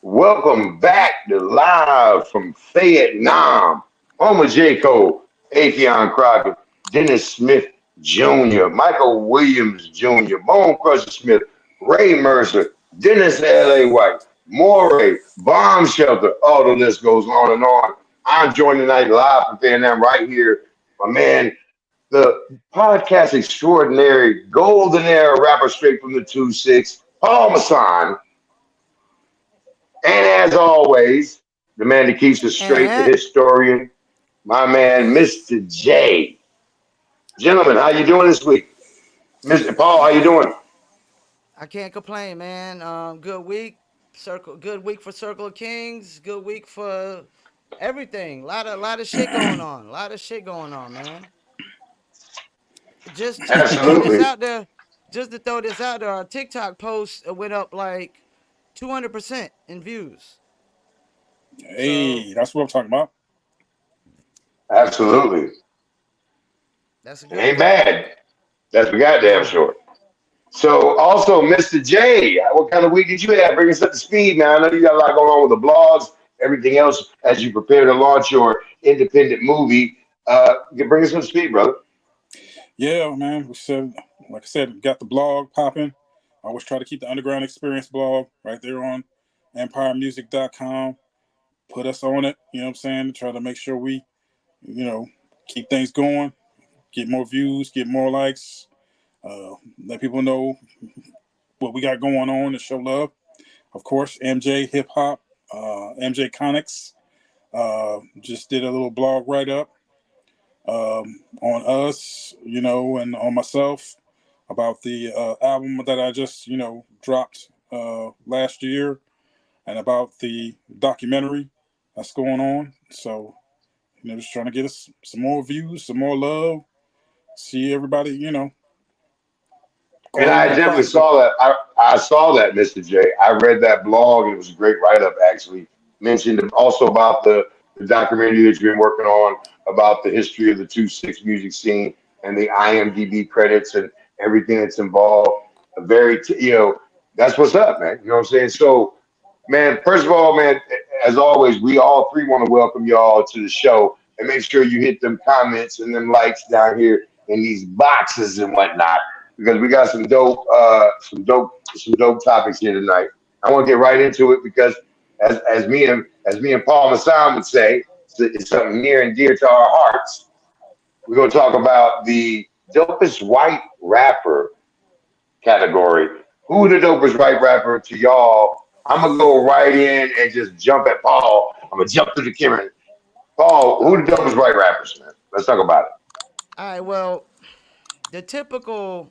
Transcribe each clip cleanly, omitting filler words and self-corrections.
Welcome back to Live from Fayetteville, home of J.Cole, Atheon Crockett, Dennis Smith Jr., Michael Williams Jr., Bone Crusher Smith, Ray Mercer, Dennis L.A. White, Moray, Bomb Shelter. All the list goes on and on. I'm joined tonight live from Fayetteville right here. My man, the podcast extraordinary, golden era rapper straight from the 2-6, Paul Masson. And as always, the man that keeps it straight, the And historian, my man, Mr. J. Gentlemen, how you doing this week? Mr. Paul, how you doing? I can't complain, man. Good week. Good week for Circle of Kings. Good week for everything. Lot of shit going on. A lot of shit going on, man. Just to throw this Absolutely. out there, our TikTok post went up like 200% in views. So Hey, that's what I'm talking about. that's good. Absolutely. That's a It good ain't thing. bad. That's for goddamn No. sure. So also, Mr. J, what kind of week did you have? Bring us up to speed, man. I know you got a lot going on with the blogs, everything else as you prepare to launch your independent movie. Bring us up to speed, brother. Yeah, man. Like I said, got the blog popping. I always try to keep the Underground Experience blog right there on empiremusic.com. Put us on it, you know what I'm saying? Try to make sure we, you know, keep things going, get more views, get more likes, let people know what we got going on and show love. Of course, MJ Hip Hop, MJ Conics, just did a little blog write up on us, and on myself about the album that I just, dropped last year, and about the documentary that's going on. So, just trying to get us some more views, some more love, see everybody, And cool I and definitely prosper. saw that. I saw that, Mr. J. I read that blog, and it was a great write up, actually. Mentioned also about the documentary that you've been working on about the history of the 2-6 music scene and the IMDb credits and everything that's involved. That's what's up, man. You know what I'm saying? So, man, first of all, man, as always, we all three want to welcome y'all to the show and make sure you hit them comments and them likes down here in these boxes and whatnot because we got some dope topics here tonight. I want to get right into it because as me and Paul Masson would say, it's something near and dear to our hearts. We're gonna talk about the dopest white rapper category. Who the dopest white rapper to y'all? I'm gonna go right in and just jump at Paul. I'm gonna jump through the camera. Paul, who the dopest Okay. white rappers, man? Let's talk about it. All right. Well, the typical,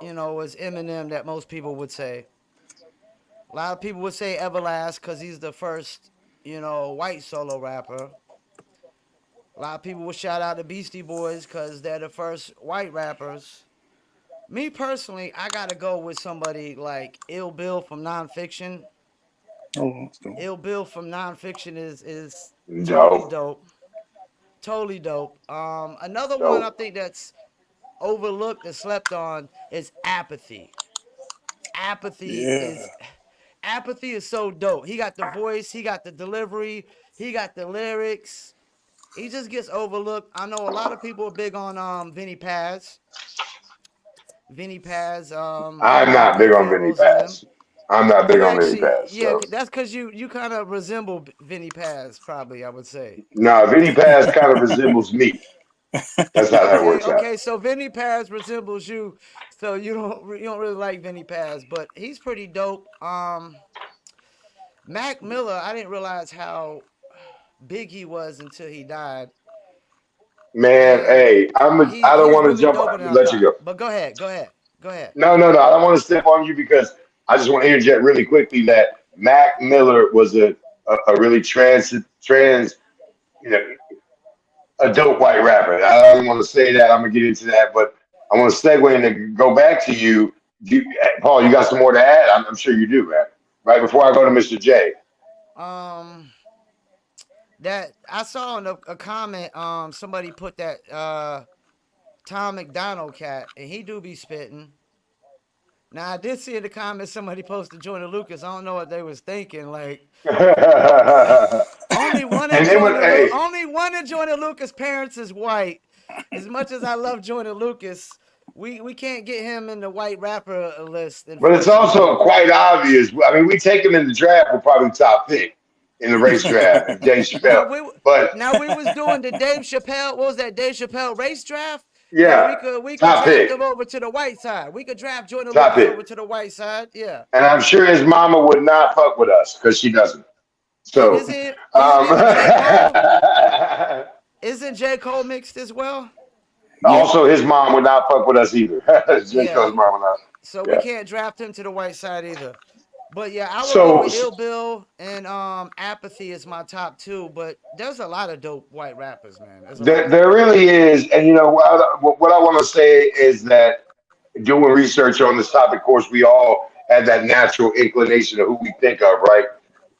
is Eminem that most people would say. A lot of people would say Everlast because he's the first, white solo rapper. A lot of people would shout out the Beastie Boys because they're the first white rappers. Me personally, I gotta go with somebody like Ill Bill from Nonfiction. Oh, let's go. Ill Bill from Nonfiction is totally Dope, dope. Totally dope. Another one I dope. think that's overlooked and slept on is Apathy. Apathy Yeah, is Apathy is so dope. He got the voice, he got the delivery, he got the lyrics. He just gets overlooked. I know a lot of people are big on Vinny Paz. Vinny Paz, I'm not big Pink on Vinny Pharaohs and them. Pass. I'm not big You on Vinny actually, Pass. yeah, So that's because you kind of resemble Vinny Paz, probably. I would say. no, Vinny Pass kind of resembles me. That's how that Okay, works out. okay. So Vinny Paz resembles you, so you don't really like Vinny Paz, but he's pretty dope. Mac Miller, I didn't realize how big he was until he died, Man, and hey, I don't he's want to really jump. doper than I Let you thought. go. But go ahead, go ahead, go ahead. No. I don't want to step on you because I just want to interject really quickly that Mac Miller was a really trans you know a dope white rapper. I don't even want to say that. I'm gonna get into that, but I want to segue and to go back to you. Paul, you got some more to add? I'm sure you do, man. Right before I go to Mr. J. Um, that I saw in a comment. Somebody put that Tom McDonald cat, and he do be spitting. Now I did see in the comments somebody posted Joyner Lucas. I don't know what they was thinking. Like, only one of And then when hey, Joyner Lucas' parents is white. As much as I love Joyner Lucas, we can't get him in the white rapper list, but it's also unfortunately. quite obvious. I mean, we take him in the draft, we're probably top pick in the race draft if Dave Now Chappelle. we But was doing the Dave Chappelle. What was that Dave Chappelle race draft? Yeah, yeah, we could top draft pick, him over to the white side. We could draft Jordan top Lucas pick. over to the white side. Yeah. And I'm sure his mama would not fuck with us because she doesn't. So, Isn't him and J. Cole? um, Isn't J. Cole mixed as well? Yep. also his mom would not fuck with us either. J. Yeah. Cole's mom would not. So we Yeah. can't draft him to the white side either. But yeah, I would go So with Ill Bill and Apathy is my top two. But there's a lot of dope white rappers, man. There's a lot. there really is, and you know what I want to say is that doing research on this topic, of course, we all have that natural inclination of who we think of, right?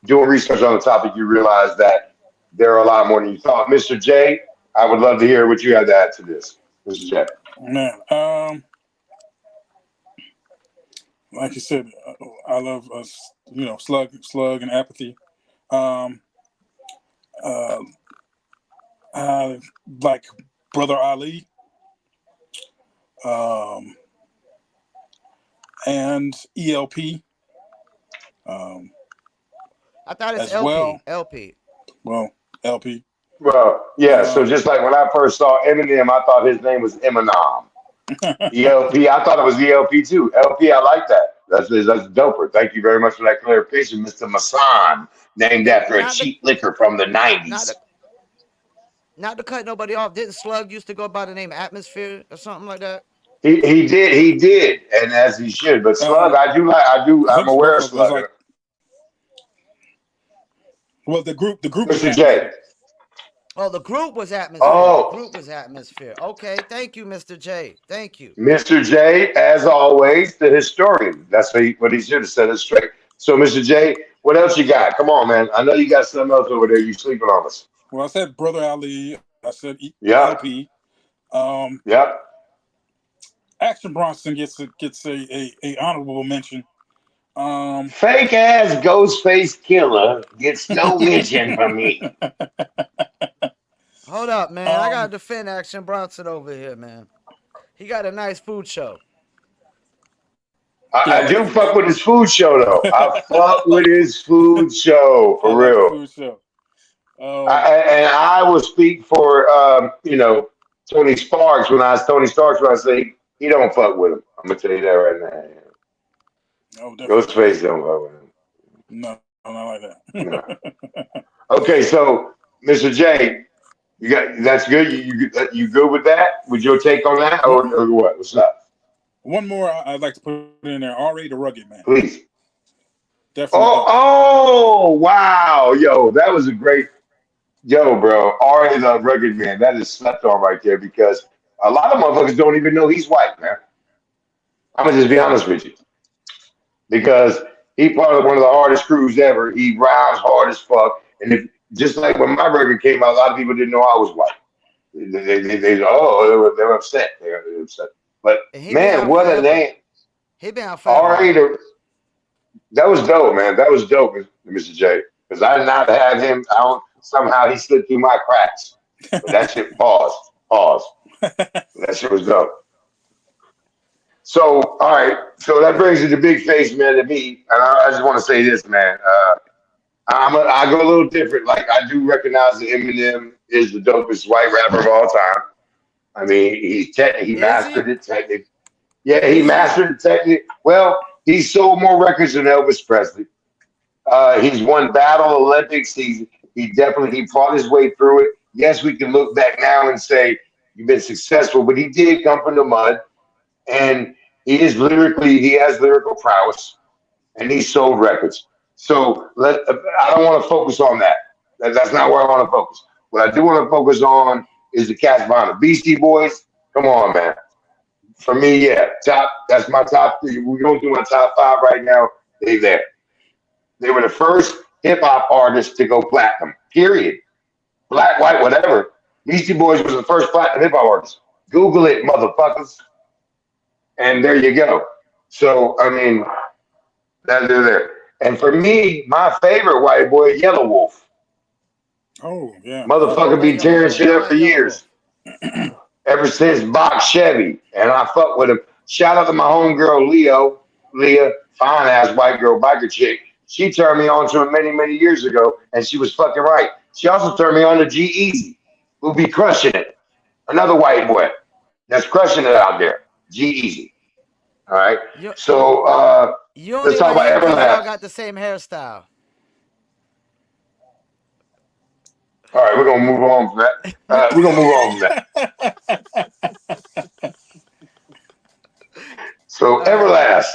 Doing research on the topic, you realize that there are a lot more than you thought. Mr. J, I would love to hear what you have to add to this, Mr. J. Man, like you said, I love us. Slug, and Apathy. Um, uh, I like Brother Ali, um, and ELP, um, I thought it's as well. LP. LP. Well, LP. Well, yeah. So Um, just like when I first saw Eminem, I thought his name was Eminem. ELP, I thought it was ELP too. LP, I like that. That's doper. Thank you very much for that clarification, Mr. Masan, named Yeah. after a cheap liquor from the Not to '90s. not to cut nobody off. Didn't Slug used to go by the name Atmosphere or something like that? He did, and as he should. But Slug, um, I I'm think it's aware both of of them. It's Slug. like, well, the group was Mr. J. Atmosphere. Oh, the group was Atmosphere. The Oh, group was Atmosphere. Okay, thank you, Mr. J. Thank you. Mr. J, as always, the historian. That's what he should have said it straight. So, Mr. J, what else you got? Come on, man. I know you got something else over there. You sleeping on us. Well, I said Brother Ali. I said Yep. LP. Um, Yep. Action Bronson gets a honorable mention. Um, Fake ass Ghostface Killer gets no mention from me. Hold up, man. I gotta um, defend Action Bronson over here, man. He got a nice food show. yeah, I I like the do food fuck show. with his food show though. I fuck with his food show I for like the real. food show. Um, And I will speak for Tony Sparks when I say he don't fuck with him. I'm gonna tell you that right now. no, definitely not. Ghostface don't fuck with him. No, not like No. that. Okay, so Mr. J, that's good. You good with that? With your take on that, one, or what? What's up? one more I'd like to put in there. R.A. the Rugged Man. Please. Definitely Oh, dope. oh, wow, yo, that was a great, yo, bro. Ari the Rugged Man, that is slept on right there because a lot of motherfuckers don't even know he's white, man. I'm gonna just be Yeah. honest with you because he part of one of the hardest crews ever. He rhymes hard as fuck, and if just like when my record came out, a lot of people didn't know I was white. They were upset. They were upset. But And he been man, out what a forever. name! He been out forever, Ari man. the That was dope, man. That was dope, Mr. J. Because I did not have him. I don't somehow he slipped through my cracks. But that shit pause. Pause. That shit was dope. So, all right. So that brings you to big face, man, to me. And I just want to say this, man. I go a little different. Like I do recognize that Eminem is the dopest white rapper of all time. I mean, he Is he? mastered it technically. Yeah, he Is he? mastered it technically. Well, he sold more records than Elvis Presley. He's won Battle Olympics. He definitely he fought his way through it. Yes, we can look back now and say you've been successful, but he did come from the mud, and he has lyrical prowess, and he sold records. So I don't want to focus on that. That's not where I want to focus. What I do want to focus on is the cast behind the Beastie Boys. Come on, man. For me, yeah, top. That's my top three. We're going through my top five right now. They there. They were the first hip hop artists to go platinum. Period. Black, white, whatever. Beastie Boys was the first platinum hip hop artist. Google it, motherfuckers. And there you go. So I mean, that they're there. And for me, my favorite white boy, Yellow Wolf. Oh yeah, yep. I Motherfucker like be Yellow tearing Wolf. shit I up for like Yellow years. Wolf. Ever since Box Chevy. And I fuck with him. Shout out to my homegirl Leah, fine ass white girl biker chick. She turned me on to him many, many years ago, and she was fucking right. She also turned me on to G Easy, who be crushing it. Another white boy that's crushing it out there. G Easy. All right. You So you let's only talk like about him because y'all Everlast. got the same hairstyle. All right, we're gonna move on from that. We're gonna move on from that. So Uh, Everlast,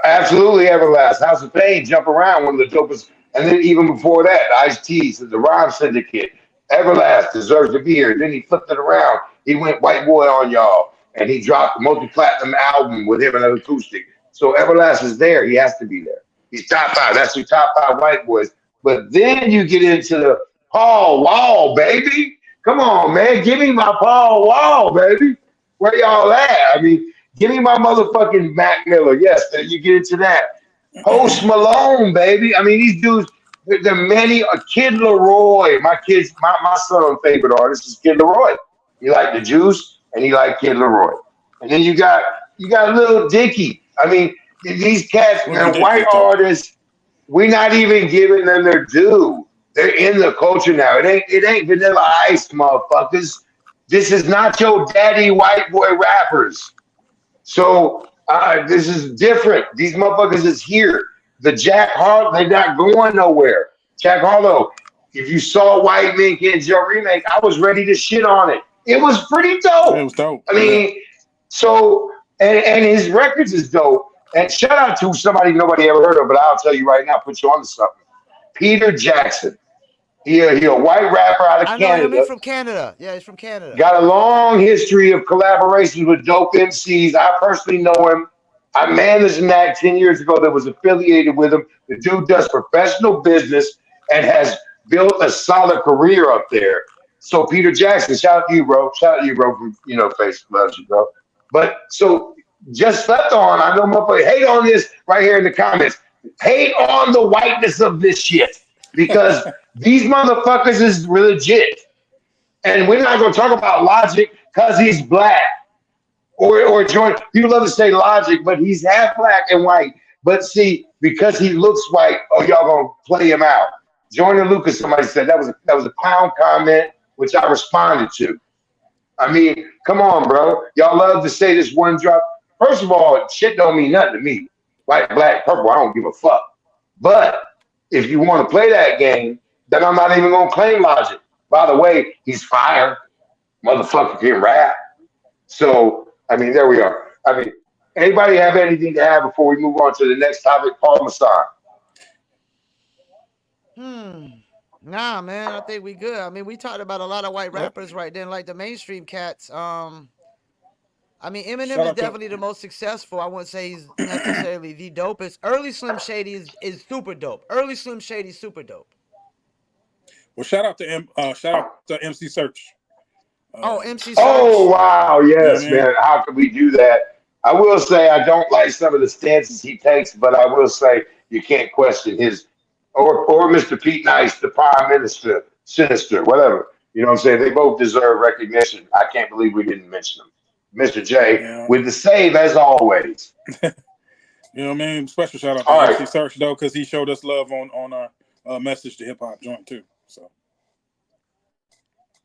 absolutely Everlast. House of Pain, Jump Around, one of the dopest. And then even before that, Ice T, the Rhyme Syndicate, Everlast deserves to be here. Then he flipped it around. He went white boy on y'all, and he dropped a multi-platinum album with him and an acoustic. So Everlast is there. He has to be there. He's top five. That's your top five white boys. But then you get into the Paul Wall, baby. Come on, man. Give me my Paul Wall, baby. Where y'all at? I mean, give me my motherfucking Mac Miller. Yes, you get into that. Post Malone, baby. I mean, these dudes, the many, Kid Leroy. My son's favorite artist is Kid Leroy. He liked the Juice and he liked Kid Leroy. And then you got Little Dicky. I mean, these cats, Little man, Dicky white is dope. artists, we're not even giving them their due. They're in the culture now. It ain't Vanilla Ice, motherfuckers. This is not your daddy white boy rappers. So this is different. These motherfuckers is here. The Jack Harlow, they're not going nowhere. Jack Harlow, if you saw White Men Can't Jump remake, I was ready to shit on it. It was pretty It dope. was dope. I Yeah. mean, so and his records is dope. And shout out to somebody nobody ever heard of, but I'll tell you right now, put you on to something. Peter Jackson. He a white rapper out of I know him. He's Canada. from Canada. Yeah, he's from Canada. Got a long history of collaborations with dope MCs. I personally know him. I managed an act 10 years ago that was affiliated with him. The dude does professional business and has built a solid career up there. So Peter Jackson, shout out to you, bro. Shout out to you, bro, from Face loves you, bro. But so just slept on. I know motherfuckers hate on this right here in the comments. Hate on the whiteness of this shit because these motherfuckers is legit. And we're not going to talk about Logic because he's black or Jordan. People love to say Logic, but he's half black and white. But see, because he looks white, oh, y'all going to play him out. Jordan Lucas, somebody said that was a clown comment, which I responded to. I mean, come on, bro. Y'all love to say this one drop. First of all, shit don't mean nothing to me. White, black, purple, I don't give a fuck. But if you want to play that game, then I'm not even gonna claim Logic. By the way, he's fire. Motherfucker can rap. So I mean, there we are. I mean, anybody have anything to add before we move on to the next topic? Paul Masson. Hmm. Nah, man. I think we good. I mean, we talked about a lot of white Yep. rappers right then, like the mainstream cats. I mean, Eminem Shout is out to definitely the most successful. I wouldn't say he's necessarily the dopest. Early Slim Shady is super dope. Early Slim Shady is super dope. shout out to MC Search. Oh, MC Oh Search. wow, You know what I yes, mean? man. How could we do that? I will say I don't like some of the stances he takes, but I will say you can't question his or Mr. Pete Nice, the Prime Minister, Sinister, whatever. You know what I'm saying? They both deserve recognition. I can't believe we didn't mention them. Mr. J Yeah. with the save as always. You know what I mean? Special shout out to All MC right. Search though, because he showed us love on our message to hip hop joint too. So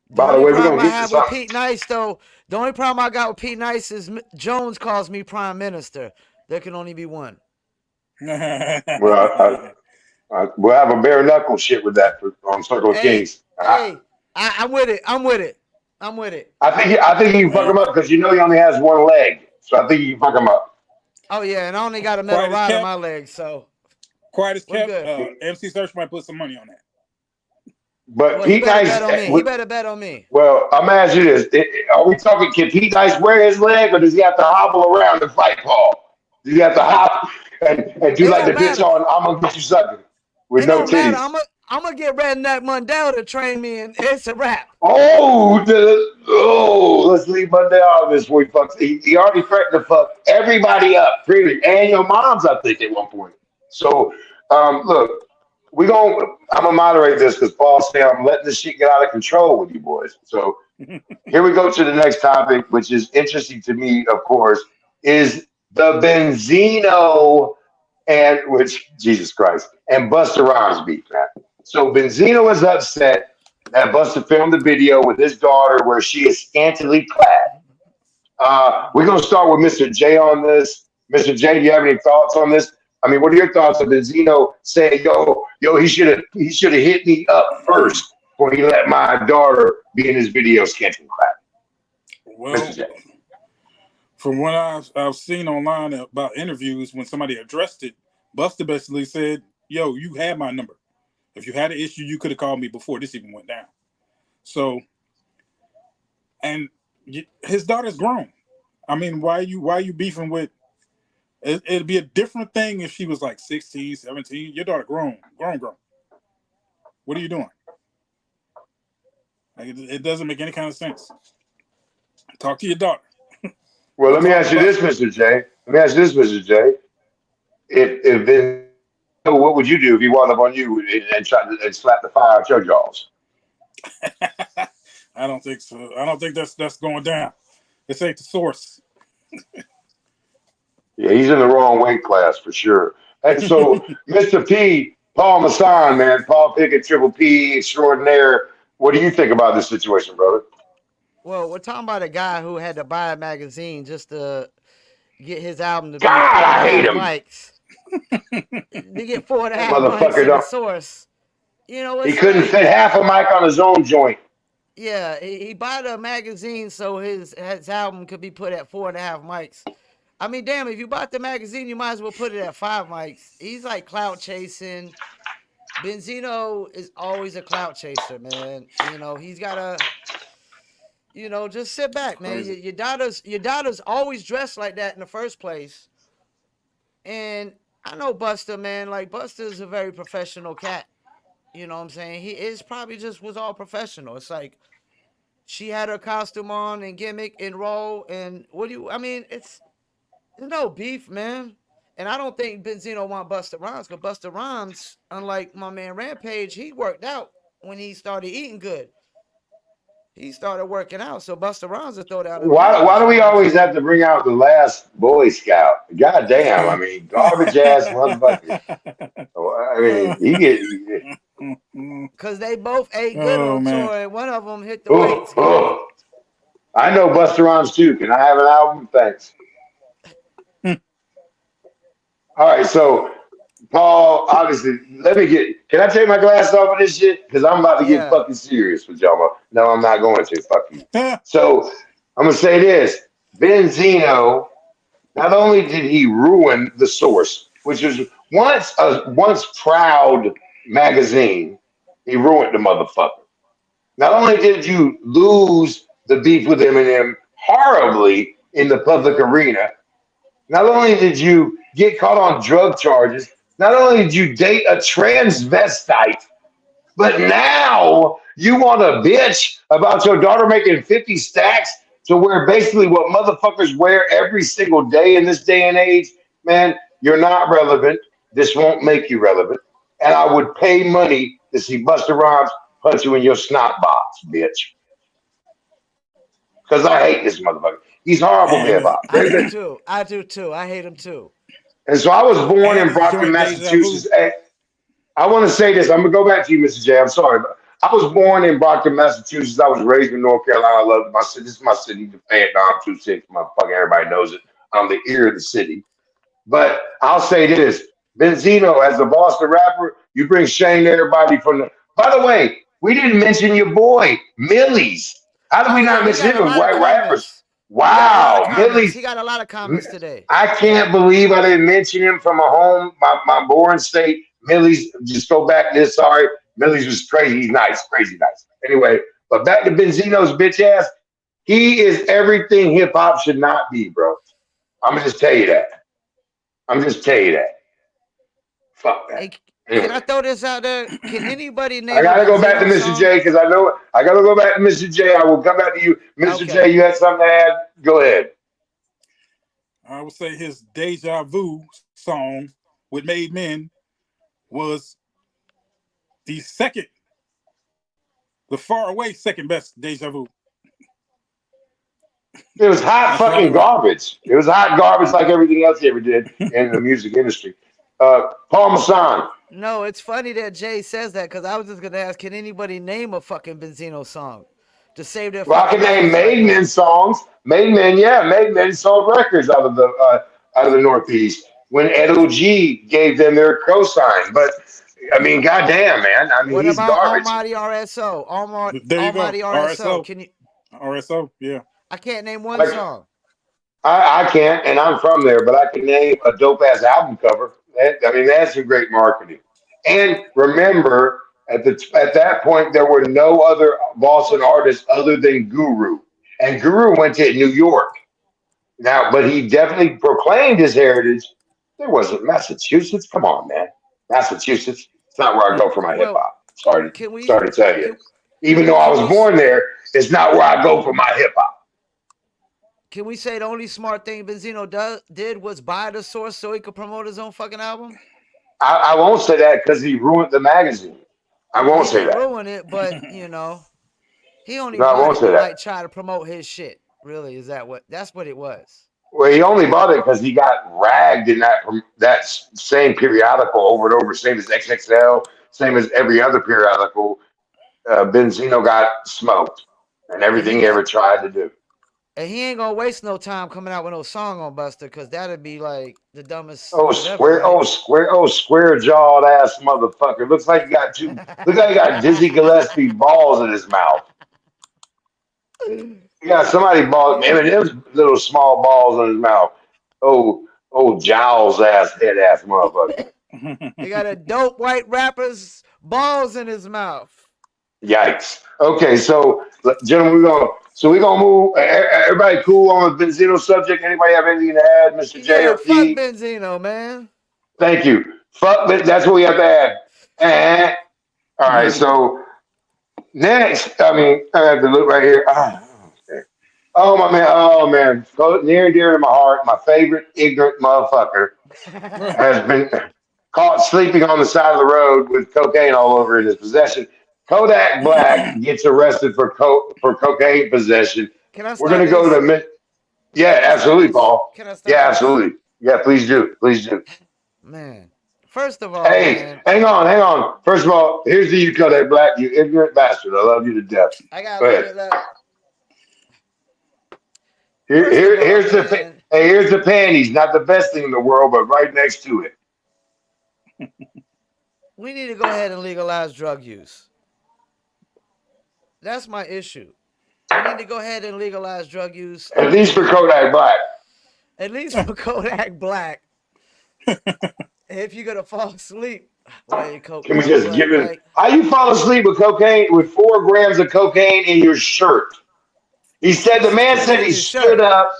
The By the only way, we're problem gonna I get to have with something. Pete Nice, though, the only problem I got with Pete Nice is Jones calls me Prime Minister. There can only be one. Well, we'll have a bare knuckle shit with that on Circle of Hey, Kings. hey, I'm with it. I'm with it. I'm with it. I think you can fuck man, him up because he only has one leg, so I think you can fuck him up. Oh yeah, and I only got a metal quiet as rod on kept. my leg, so Quiet as we're kept. good. MC Search might put some money on that. But Well, he Pete better Nice, bet on me. He better bet on me. well, I'm asking you this: are we talking? Can Pete Nice wear his leg, or does he have to hobble around and fight Paul? Does he have to hop and do It like the don't bitch matter. on "I'm gonna get you sucking" with It no don't matter. titties? I'm gonna get Redneck Mundell to train me, and it's a wrap. Let's leave Monday out of this before he fucks. He already threatened to fuck everybody up, pretty, and your mom's, I think, at one point. So, look, I'm gonna moderate this because Paul said I'm letting this shit get out of control with you boys. So here we go to the next topic, which is interesting to me, of course, is the Benzino and which Jesus Christ and Busta Rhymes beef, man. So Benzino is upset that Busta filmed the video with his daughter where she is scantily clad. We're gonna start with Mr. J on this. Mr. J, do you have any thoughts on this? I mean, what are your thoughts of Benzino saying, yo, he should have hit me up first before he let my daughter be in his video scantily clad? Mr. Well, J. from what I've seen online about interviews, when somebody addressed it, Buster basically said, "Yo, you had my number. If you had an issue, you could have called me before this even went down." So, and his daughter's grown. I mean, why are you beefing with? It'd be a different thing if she was like 16, 17. Your daughter grown. What are you doing? Like, it doesn't make any kind of sense. Talk to your daughter. Well, Don't let me call ask you this, Buster. Mr. J. Let me ask you this, Mr. J. If Benzino, what would you do if he wound up on you and tried to and slap the fire out your jaws? I don't think so. I don't think that's going down. This ain't the source. Yeah, he's in the wrong weight class for sure. And so, Mr. P, Paul Masson, man, Paul Pickett, Triple P, extraordinaire. What do you think about this situation, brother? Well, we're talking about a guy who had to buy a magazine just to get his album to be God, four and a I hate half him. mics. To get four and a That half mics motherfucker in the don't. source. He It's couldn't like, fit half a mic on his own joint. yeah, he bought a magazine so his album could be put at four and a half mics. I mean, damn, if you bought the magazine, you might as well put it at five mics. He's like clout chasing. Benzino is always a clout chaser, man. He's got to, just sit It's back, man. crazy. Your daughter's always dressed like that in the first place. And I know Buster, man. Like, Buster's a very professional cat. You know what I'm saying? He is probably just was all professional. It's like she had her costume on and gimmick and roll. And I mean, there's no beef, man. And I don't think Benzino want Buster Rhymes because Buster Rhymes, unlike my man Rampage, he worked out when he started eating good. He started working out. So Buster Rhymes will throw down them Why pounds. do You know we what I'm always have saying? to bring out the last Boy Scout? God damn! I mean, garbage ass motherfucker. I mean, he get. Because they both ate good Oh on man. tour, and one of them hit the weights. Oh, oh. I know Buster Rhymes too. Can I have an album? Thanks. All right, so Paul, obviously, let me get. Can I take my glasses off of this shit? Because I'm about to get Yeah. fucking serious with y'all. No, I'm not going to. Fuck you. So I'm gonna say this: Benzino. Not only did he ruin the Source, which was once proud magazine, he ruined the motherfucker. Not only did you lose the beef with Eminem horribly in the public Yep. arena, not only did you get caught on drug charges, not only did you date a transvestite, but now you want to bitch about your daughter making 50 stacks to wear basically what motherfuckers wear every single day in this day and age? Man, you're not relevant. This won't make you relevant. And I would pay money to see Buster Rhymes punch you in your snot box, bitch. Because I hate this motherfucker. He's horrible to hip and hop. I do too. I do too. I hate him too. And so I was born and in it's Brockton, joint deja vu. Massachusetts. I want to say this. I'm gonna go back to you, Mr. J. I'm sorry, but I was born in Brockton, Massachusetts. I was raised in North Carolina. I love my city. This is my city, the Fayetteville 26. Motherfucker, everybody knows it. I'm the ear of the city. But I'll say this: Benzino, as a Boston rapper, you bring shame to everybody from the. By the way, we didn't mention your boy Millie's. How did Oh we yeah, not he mention got a him? lot of White rappers. comments. He got a lot of Wow, comments. Millie's. He got a lot of comments today. I can't believe I didn't mention him from a home, my born state. Millie's, just go back to this. Sorry. Millie's was crazy. He's nice, crazy nice. Anyway, but back to Benzino's bitch ass. He is everything hip hop should not be, bro. I'm gonna just tell you that. I'm just tell you that. Fuck Hey, that. Can I throw this out there? Can anybody I name a gotta go back to Benzino Mr. song? J because I know I gotta go back to Mr. J. I will come back to you, Mr. J. Okay. You had something to add? Go ahead. I would say his Deja Vu song with Made Men was the second, the far away second best Deja Vu. It was hot That's right, fucking right? garbage. It was hot garbage like everything else he ever did in the music industry. Paul Masson. No, it's funny that Jay says that because I was just gonna ask, can anybody name a fucking Benzino song to save their Well, I fucking can name lives right Made Men now? songs. Made Men, yeah, Made Men sold records out of the Northeast when Ed O.G. gave them their cosign. But I mean, goddamn, man. I mean, What he's about garbage. Almighty RSO? There you go. Almighty RSO. RSO. Can you? RSO. Yeah. I can't name one Like song. I can't, and I'm from there, but I can name a dope ass album cover. I mean, that's some great marketing. And remember, at that point, there were no other Boston artists other than Guru, and Guru went to New York. Now, but he definitely proclaimed his heritage. There wasn't Massachusetts. Come on, man, Massachusetts. It's not where I go for my hip Well, hop. Sorry, can we? sorry to tell you. Can Even though I can was we? born there, it's not where I go for my hip hop. Can we say the only smart thing Benzino did was buy the source so he could promote his own fucking album? I won't say that because he ruined the magazine. I won't He say didn't that. ruin it, but he only No, I bought won't it say to that. like try to promote his shit. Really, is that what? That's what it was. Well, he only bought it because he got ragged in that same periodical over and over, same as XXL, same as every other periodical. Benzino got smoked and And everything he he ever tried to do. and he ain't gonna waste no time coming out with no song on Buster because that'd be like the dumbest Oh whatever, square, right? square jawed ass motherfucker. Looks like he got two. Looks like he got Dizzy Gillespie balls in his mouth. He got somebody ball. he, Eminem's little small balls in his mouth. Oh, jowls ass head ass motherfucker. he got a dope white rapper's balls in his mouth. Yikes. Okay, so gentlemen, we're gonna move. Everybody cool on the Benzino subject? Anybody have anything to add, Mr. J Yeah, or fuck P? Benzino, man. Thank you. Fuck, that's what we have to add. Eh. All right. So next, I mean, I have to look right here. Okay. Oh my man. Oh man. Near and dear to my heart, my favorite ignorant motherfucker has been caught sleeping on the side of the road with cocaine all over in his possession. Kodak Black gets arrested for cocaine possession. Can I We're start gonna go this? to yeah, Can I start absolutely, this? Paul. Can I start Yeah, this? absolutely. Yeah, please do, please do. Man, first of all, Hey, man, hang on. First of all, here's the you Kodak Black, you ignorant bastard. I love you to death. I got a Go little ahead. bit left. First of all, man, Here's the panties. Not the best thing in the world, but right next to it. we need to go ahead and legalize drug use. That's my issue. We need to go ahead and legalize drug use. I At least for mean, Kodak Black. at least for Kodak Black. If you're gonna fall asleep while you coke Can we out, just but give it? like, How you fall asleep with cocaine with 4 grams of cocaine in your shirt? He said the man so it's said in he your stood shirt. up.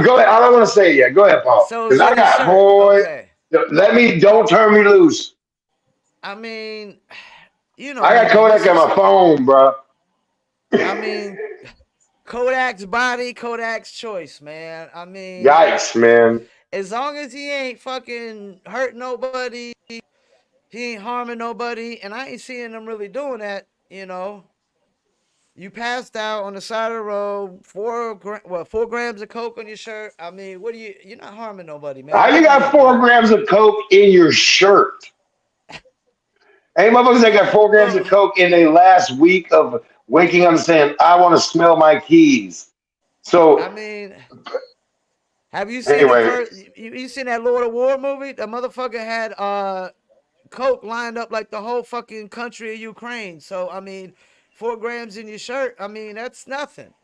Go ahead. I don't want to say it yet. Go ahead, Paul. So Because it's I in your got shirt. boy. Okay. Don't turn me loose. I mean, I got man, Kodak this on is. my phone, bro. I mean, Kodak's body, Kodak's choice, man. I mean, Yikes, man. as long as he ain't fucking hurt nobody, he ain't harming nobody, and I ain't seeing him really doing that. You passed out on the side of the road, 4 grams of coke on your shirt. I mean, what do you? You're not harming nobody, man. How Get you a got life, four man. grams of coke in your shirt? Hey, motherfuckers that got 4 grams of Well, coke in their last week of waking up and saying, I want to smell my keys. I So, mean, have you seen the anyway, first? You seen that Lord of War movie? The motherfucker had coke lined up like the whole fucking country of Ukraine. So I mean, 4 grams in your shirt. I mean, that's nothing.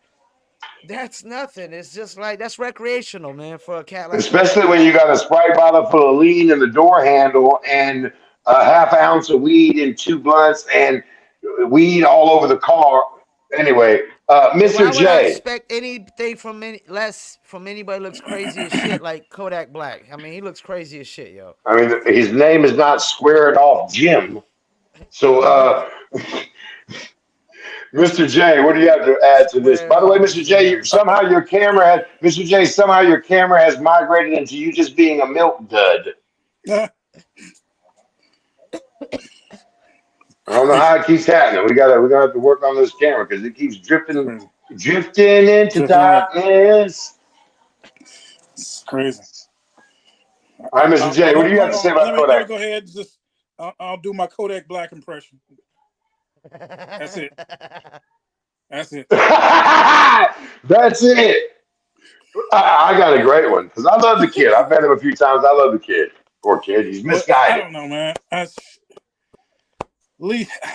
That's nothing. It's just like that's recreational, man, for a cat like especially Kodak when you Black. got a Sprite bottle full of lean in the door handle and a half ounce of weed and 2 blunts and weed all over the car. Anyway, Mr. Why would I J. expect anything from less from anybody looks crazy as shit like Kodak Black? I mean, he looks crazy as shit, yo. I mean, his name is not squared off Jim. So, Mr. J, what do you have to add to this? Squared By the way, off Mr. J, Jim. Mr. J, somehow your camera has migrated into you just being a milk dud. I don't know how it keeps happening. We're gonna have to work on this camera because it keeps drifting into Tripping like darkness. it's crazy. All right, Mr. J, what do you have Hold to say on. about Let me Kodak? go ahead. Just I'll do my Kodak Black impression. That's it. That's it. That's it. I got a great one because I love the kid. I've met him a few times. I love the kid. Poor kid. He's But I misguided. don't know, man.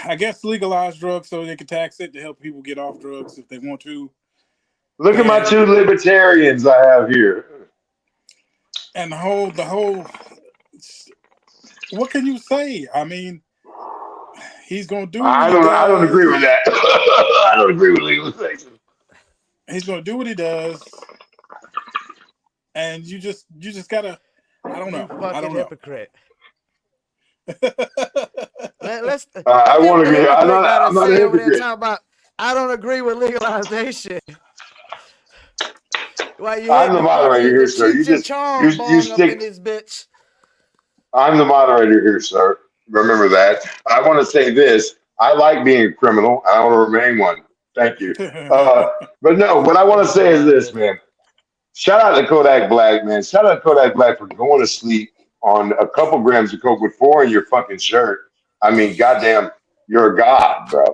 I guess legalize drugs so they can tax it to help people get off drugs if they want to. Look at my And two libertarians I have here. and the whole what can you say? I mean, he's gonna do what he I don't agree with does. that. I don't agree with legalization. He's gonna do what he does, and you just gotta. I don't You know. I fucking don't know. hypocrite. Let's. I I think want the to agree. hypocrite gotta I'm not a say over there hypocrite. talking about I don't agree with legalization. Why you I'm the hitting moderator fucking here, the sir. Cheech and You Chong you bong up in stick. this bitch? I'm the moderator here, sir. Remember that. I want to say this. I like being a criminal. I want to remain one. Thank you. Uh, but no, what I want to Niggas say is this, retarded. man. Shout out to Kodak Black, man. Shout out to Kodak Black for going to sleep on a couple grams of coke with four in your fucking shirt. I mean, goddamn, you're a god, bro.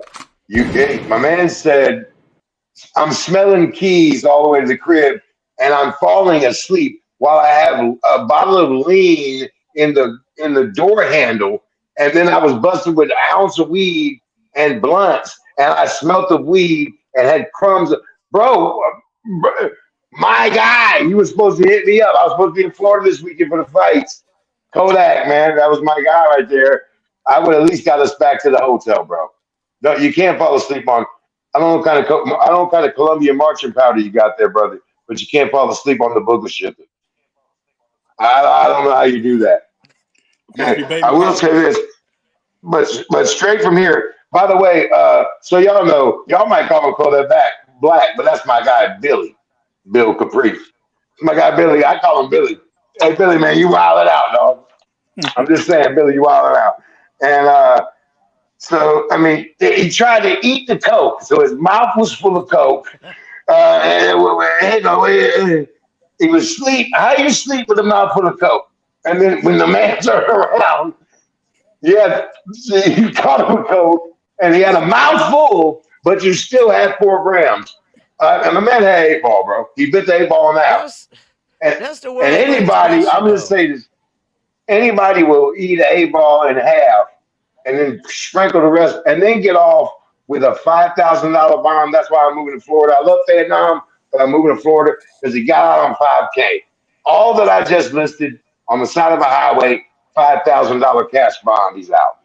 My man said I'm smelling keys all the way to the crib, and I'm falling asleep while I have a bottle of lean in the door handle, and then I was busted with an ounce of weed and blunts, and I smelt the weed and had crumbs. Bro, my guy, you were supposed to hit me up. I was supposed to be in Florida this weekend for the fights. Kodak, man, that was my guy right there. I would at least got us back to the hotel, bro. No, you can't fall asleep on. I don't know what kind of Colombian marching powder you got there, brother, but you can't fall asleep on the booger shit. I don't know how you do that. It must be I baby will say powder. this, but straight from here. By the way, so y'all know, y'all might call that back black, but that's my guy Billy, Bill Caprice. My guy Billy, I call him Billy. Hey Billy, man, you wilding out, dog. I'm just saying, Billy, you wilding out. And so I mean, he tried to eat the coke, so his mouth was full of coke. You know, he was asleep. How you sleep with a mouthful of coke? And then when the man turned around, yeah, he caught him with coke, and he had a mouthful, but you still had 4 grams. And the man had 8 ball, bro. He bit the 8 ball in half. That's And that's the and world's greatest anybody, I'm passion, gonna though. say this: anybody will eat an 8 ball in half and then sprinkle the rest, and then get off with a $5,000 bomb. That's why I'm moving to Florida. I love Vietnam, but I'm moving to Florida because he got out on 5K. All that I just listed on the side of a highway, $5,000 cash bomb. He's out.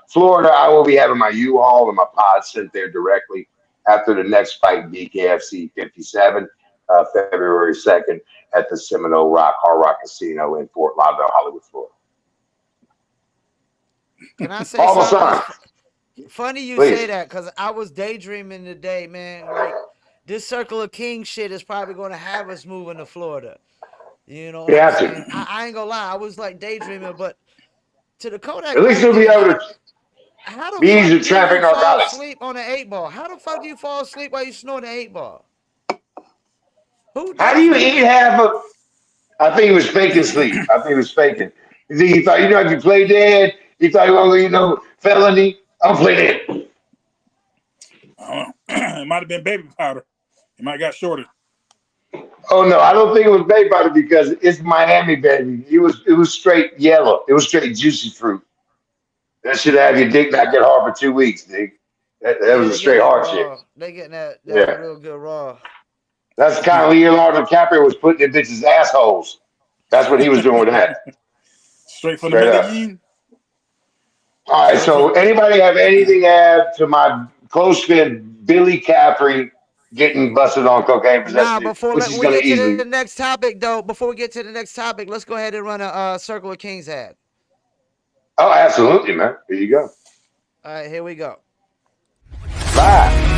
Florida, I will be having my U-Haul and my pod sent there directly after the next fight, BKFC 57, February 2nd at the Seminole Hard Rock Casino in Fort Lauderdale, Hollywood, Florida. Can I say Paul something? Masson, Funny you say please. that because I was daydreaming today, man. Like this Circle of King shit is probably going to have us moving to Florida. You know what You I'm have saying? to. I ain't gonna lie, I was like daydreaming, but to the At Kodak least Black you'll be thing, able to how the be fuck easy to do traffic you fall narcotics. asleep on an 8 ball? How the fuck do you fall asleep while you snort an 8 ball? Who How do does you that? eat half of? I think he was faking sleep. I think he was faking. He thought, if you play dead, he thought, well, felony. I'll play dead. I don't know. It might have been baby powder. It might have got shorted. Oh no, I don't think it was baked powder because it's Miami, baby. It was straight yellow. It was straight juicy fruit. That should have your dick not get hard for 2 weeks, Dick. That Yeah, was a they getting straight that hard shit. raw. They getting that Yeah. real good raw. That's the kind of Leonardo DiCaprio was putting in bitches' assholes. That's what he was doing with that. Straight from the Straight up. Medellin. All right. Straight from. So, anybody have anything to add to my close fit Billy Caffrey getting busted on cocaine Nah, possession, which is we going to get to the easily. next topic, though, before we get to the next topic, let's go ahead and run a Circle of Kings ad. Oh, absolutely, man. Here you go. All right, here we go. Bye.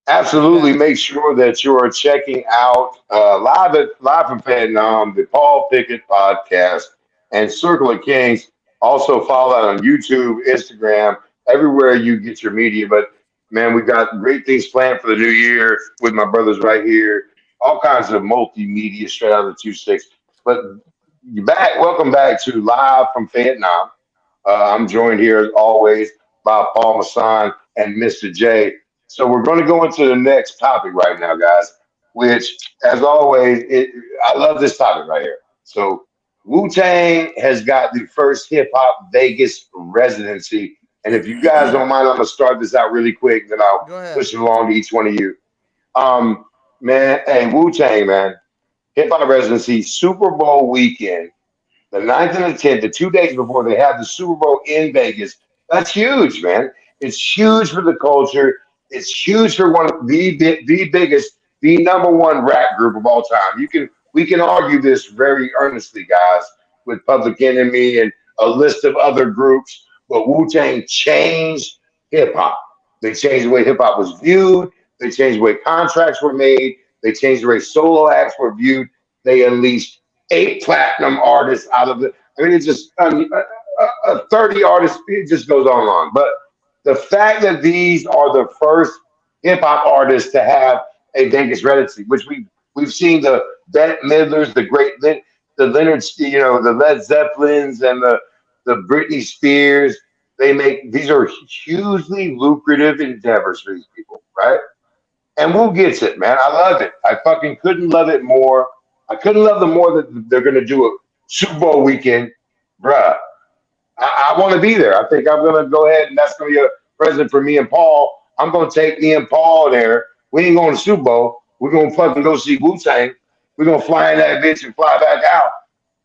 We Absolutely, back. make sure that you are checking out live from Vietnam, the Paul Pickett podcast, and Circle of Kings. Also follow that on YouTube, Instagram, everywhere you get your media. But man, we've got great things planned for the new year with my brothers right here. All kinds of multimedia straight out of the two six. But you back, welcome back to Live from Fayetteville. I'm joined here as always by Paul Masson and Mr. J. So we're going to go into the next topic right now, guys. Which, as always, I love this topic right here. So Wu Tang has got the first hip hop Vegas residency, and if you guys don't mind, I'm gonna start this out really quick, then I'll Go ahead. push it along to each one of you. Man, hey Wu Tang, man, hip hop residency, Super Bowl weekend, the 9th and the 10th, the 2 days before they have the Super Bowl in Vegas. That's huge, man. It's huge for the culture. It's huge for one of the biggest, the number one rap group of all time. We can argue this very earnestly, guys, with Public Enemy and a list of other groups. But Wu Tang changed hip hop. They changed the way hip hop was viewed. They changed the way contracts were made. They changed the way solo acts were viewed. They unleashed 8 platinum artists out of it. I mean, it's just 30 artists. It just goes on and on. But the fact that these are the first hip hop artists to have a Vegas residency, which we've seen the Bette Midlers, the Leonard, the Led Zeppelins, and the Britney Spears. They make these are hugely lucrative endeavors for these people, right? And Wu gets it, man. I love it. I fucking couldn't love it more. I couldn't love them more that they're going to do a Super Bowl weekend, bruh. I want to be there. I think I'm going to go ahead and that's going to be a present for me and Paul. I'm going to take me and Paul there. We ain't going to Super Bowl. We're going to fucking go see Wu Tang. We're going to fly in that bitch and fly back out.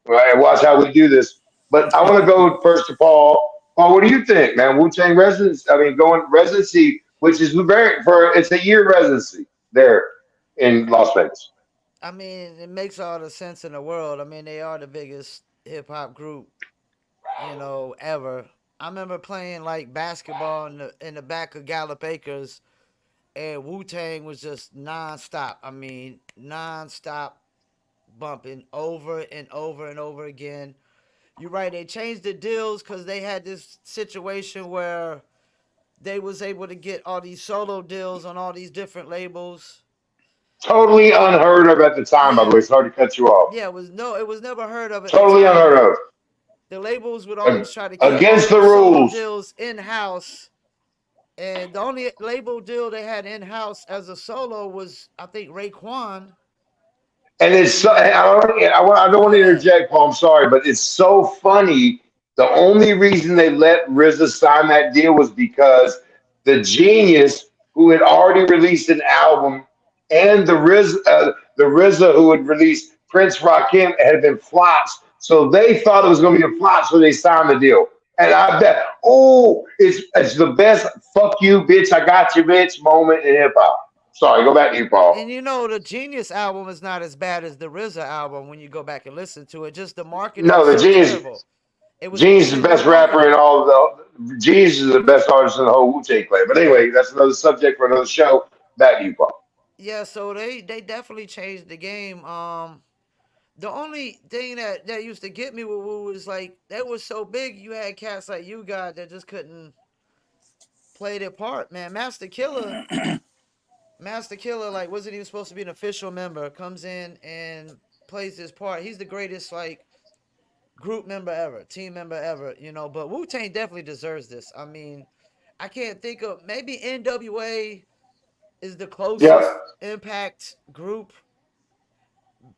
Right? Watch how we do this. But I want to go first to Paul. Paul, what do you think, man? Wu Tang residency. I mean, going residency, which is it's a year residency there in Las Vegas. I mean, it makes all the sense in the world. I mean, they are the biggest hip hop group, ever. I remember playing like basketball in the back of Gallup Acres, and Wu Tang was just nonstop. I mean, nonstop bumping over and over and over again. You're right. They changed the deals because they had this situation where they was able to get all these solo deals on all these different labels. Totally unheard of at the time, by the Yeah, way. Sorry to cut you off. yeah. It was never heard of at the Totally time. unheard of. The labels would always try to keep all Against the these solo rules. deals in house, and the only label deal they had in house as a solo was I think Raekwon. And it's so, He I don't want Go to ahead. interject, Paul. I'm sorry, but it's so funny. The only reason they let RZA sign that deal was because the genius who had already released an album and the RZA who had released Prince Rakim had been flops. So they thought it was going to be a flop, so they signed the deal. And I bet, it's the best "fuck you, bitch, I got you, bitch" moment in hip hop. Sorry, go back to you, Paul. And the Genius album is not as bad as the RZA album when you go back and listen to it. Just the marketing No, was the so genius. terrible. Genius is It the was best rapper in marketed. all of the. Genius is the best artist in the whole Wu-Tang Clan. But anyway, that's another subject for another show. Back to you, Paul. Yeah, so they definitely changed the game. The only thing that used to get me with Wu was like they were so big. You had cats like you got that just couldn't play their part. Man, Master Killer, like wasn't even supposed to be an official member. Comes in and plays his part. He's the greatest like group member ever, team member ever. But Wu Tang definitely deserves this. I mean, I can't think of maybe NWA is the Yep. closest impact group.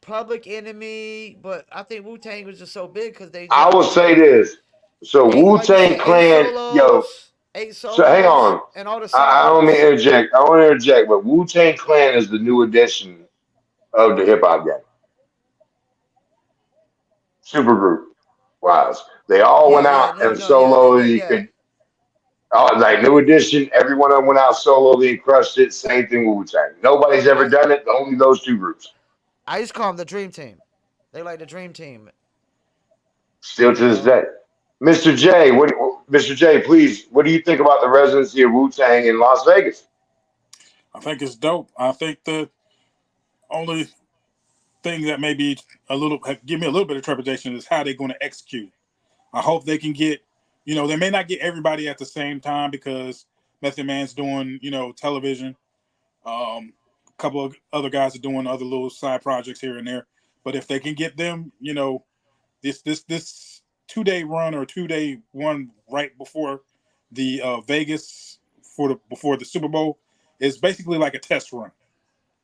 Public Enemy, but I think Wu Tang was just so big because they I just will did say this. So eight, like you Wu-Tang said, eight Clan, yo, solos. 8 So hang solos on. and all the I don't mean to songs. interject. I want to interject, but Wu-Tang Clan is the new addition of the hip hop game. Supergroup wise. They all Yeah, went yeah, out no, and no, yeah, sololy yeah. like new edition, every one of them went out sololy and crushed it. Same thing with Wu-Tang. Nobody's ever I done it, only those two groups. I used to call them the Dream Team. They like the Dream Team, Still you to this know. day. Mr. J, Mr. J, please, what do you think about the residency of Wu-Tang in Las Vegas? I think it's dope. I think the only thing that maybe give me a little bit of trepidation is how they're going to execute. I hope they can get, they may not get everybody at the same time because Method Man's doing, television. A couple of other guys are doing other little side projects here and there. But if they can get them, this 2 day run or 2 day one right before the Vegas before the Super Bowl is basically like a test run.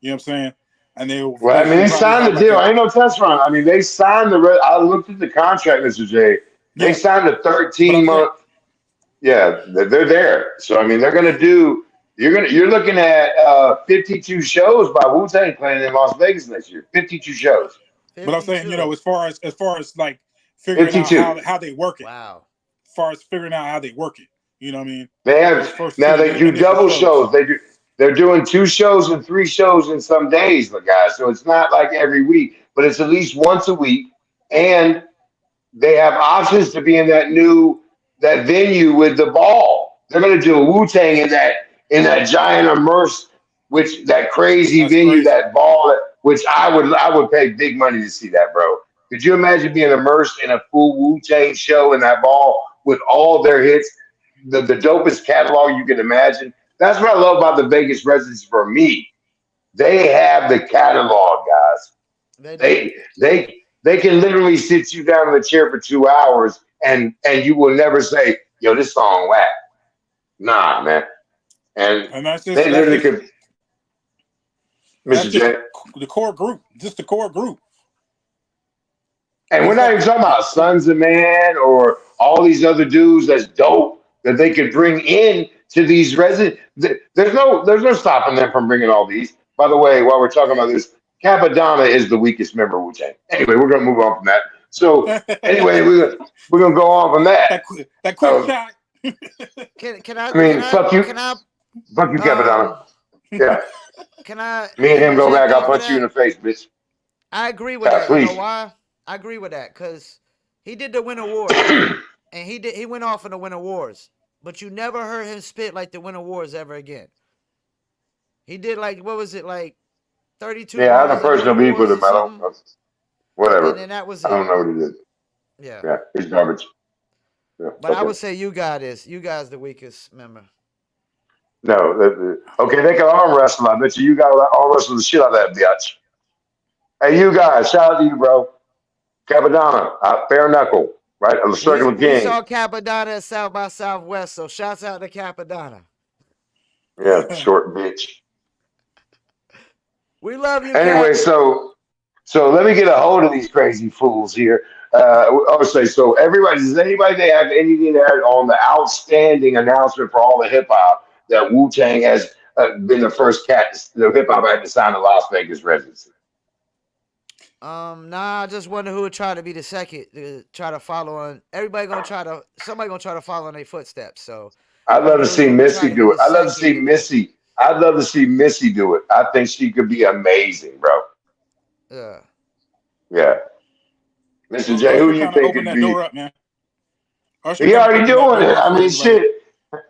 You know what I'm saying? And they'll Well, I mean, basically they probably signed have the like deal. a Ain't no test run. I mean, they signed I looked at the contract, Mr. J. They yeah. signed a But I'm saying 13-month. Yeah, they're there. So I mean, they're gonna do. You're looking at 52 shows by Wu-Tang Clan in Las Vegas next year. 52 shows. But I'm saying, 52. as far as like figuring out 52. how they work it, Wow. as far as figuring out how they work it, you know what I mean? They Those have first now. two They do initial double shows. shows. They're doing 2 shows and 3 shows in some days, the guys. So it's not like every week, but it's at least once a week. And they have options to be in that venue with the ball. They're going to do a Wu Tang in that giant immerse, which that crazy That's venue, crazy. that ball, which I would pay big money to see that, bro. Could you imagine being immersed in a full Wu Tang show in that ball with all their hits, the dopest catalog you can imagine? That's what I love about the Vegas residency for me. They have the catalog, guys. They do. They can literally sit you down in the chair for 2 hours and you will never say, "Yo, this song whack." Nah, man. And And that's just they that's literally just could, that's Mr. just J. the core group, just the core group. And we're Just not like even talking about it, Sons of Man or all these other dudes that's dope that they could bring in to these resident. There's no stopping them from bringing all these. By the way, while we're talking about Right. this, Capadonna is the weakest member of Wu-Tang. Anyway, we're gonna move on from that. So anyway, we're gonna go on from that. that quick Um, shot. Can I I can mean, I fuck you, can I Capadonna. um Yeah, can I me and him go interject back. I'll off of punch you in that? the face, bitch. I agree with Yeah, that. You know please. why? I agree with that because he did the Winter Wars, right? And he went off in the Winter Wars, but you never heard him spit like the Winter Wars ever again. He did like what was it like 32 Yeah, I have a bars in the personal Winter beef with Wars or him. I something, don't. and Whatever. then that was I it. don't know what he did. Yeah. Yeah, he's garbage. Yeah, But I okay. would say you got is you guys the weakest member. No, okay, they can arm wrestle. I bet you got to arm wrestle the shit out of that bitch. Hey, you guys, shout out to you, bro. Capadonna, bare knuckle, right? The We circular we king. saw Capadonna at South by Southwest, so shouts out to Capadonna. Yeah, short bitch. We love you, Anyway, Cap. so let me get a hold of these crazy fools here. I'll say so. Everybody, does anybody they have anything to add on the outstanding announcement for all the hip hop that Wu Tang has been the first the hip hop act to sign the Las Vegas residency? Nah, I just wonder who would try to be the second to try to follow on. Somebody gonna try to follow in their footsteps. So I I'd love wonder to who's see gonna try Missy to be do it. the I'd love to second see to do it. Missy. I'd love to see Missy do it. I think she could be amazing, bro. Yeah. Yeah. Mr. Well, J, who Usher you kind of think opened could that be? door up, man. Usher He kind of already opened that doing it. door I for mean, everybody. shit.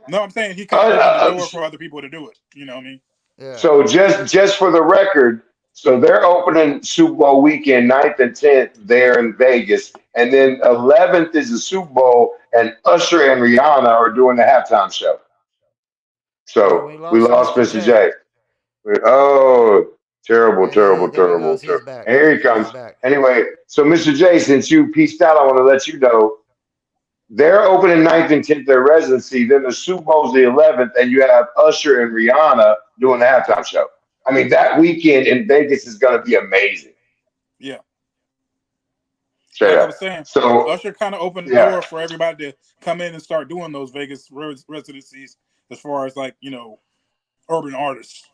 No, I'm saying he Uh, kind of opened the uh, uh, door for other people to do it. You know what I mean? Yeah. so just for the record, so they're opening Super Bowl weekend, 9th and 10th there in Vegas, and then 11th is the Super Bowl, and Usher and Rihanna are doing the halftime show. Oh, So we we lost lost Mr. Mr. J. J. Oh, terrible, And terrible, there he terrible, goes. He's terrible. back. And here he He's comes. back. Anyway, so Mr. J, since you pieced out, I want to let you know they're opening 9th and 10th their residency. Then the Super Bowl's the 11th, and you have Usher and Rihanna doing the halftime show. I mean, that weekend in Vegas is going to be amazing. Yeah. Straight like I up. was saying, So Usher kind of opened the yeah. door for everybody to come in and start doing those Vegas residencies as far as like, urban artists.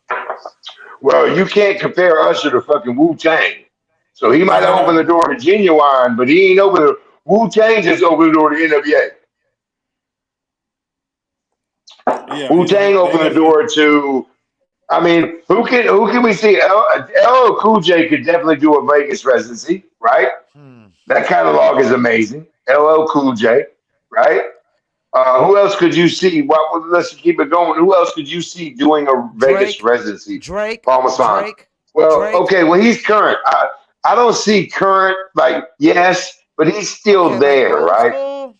Well, you can't compare Usher to fucking Wu-Tang. So he might No, no, have opened no. the door to Genuine, but he ain't opened the Wu-Tang just opened the door to NWA. Yeah, Wu-Tang they opened the definitely. door to. I mean, who can we see? LL Cool J could definitely do a Vegas residency, right? Hmm. That catalog is amazing. LL Cool J, right? Who else could you see? Let's keep it going. Who else could you see doing a Vegas Drake, residency? Drake, Parmesan. Drake, Well, Drake. okay. Well, he's current. I don't see current like yes, but he's still Okay, like there, old right? school.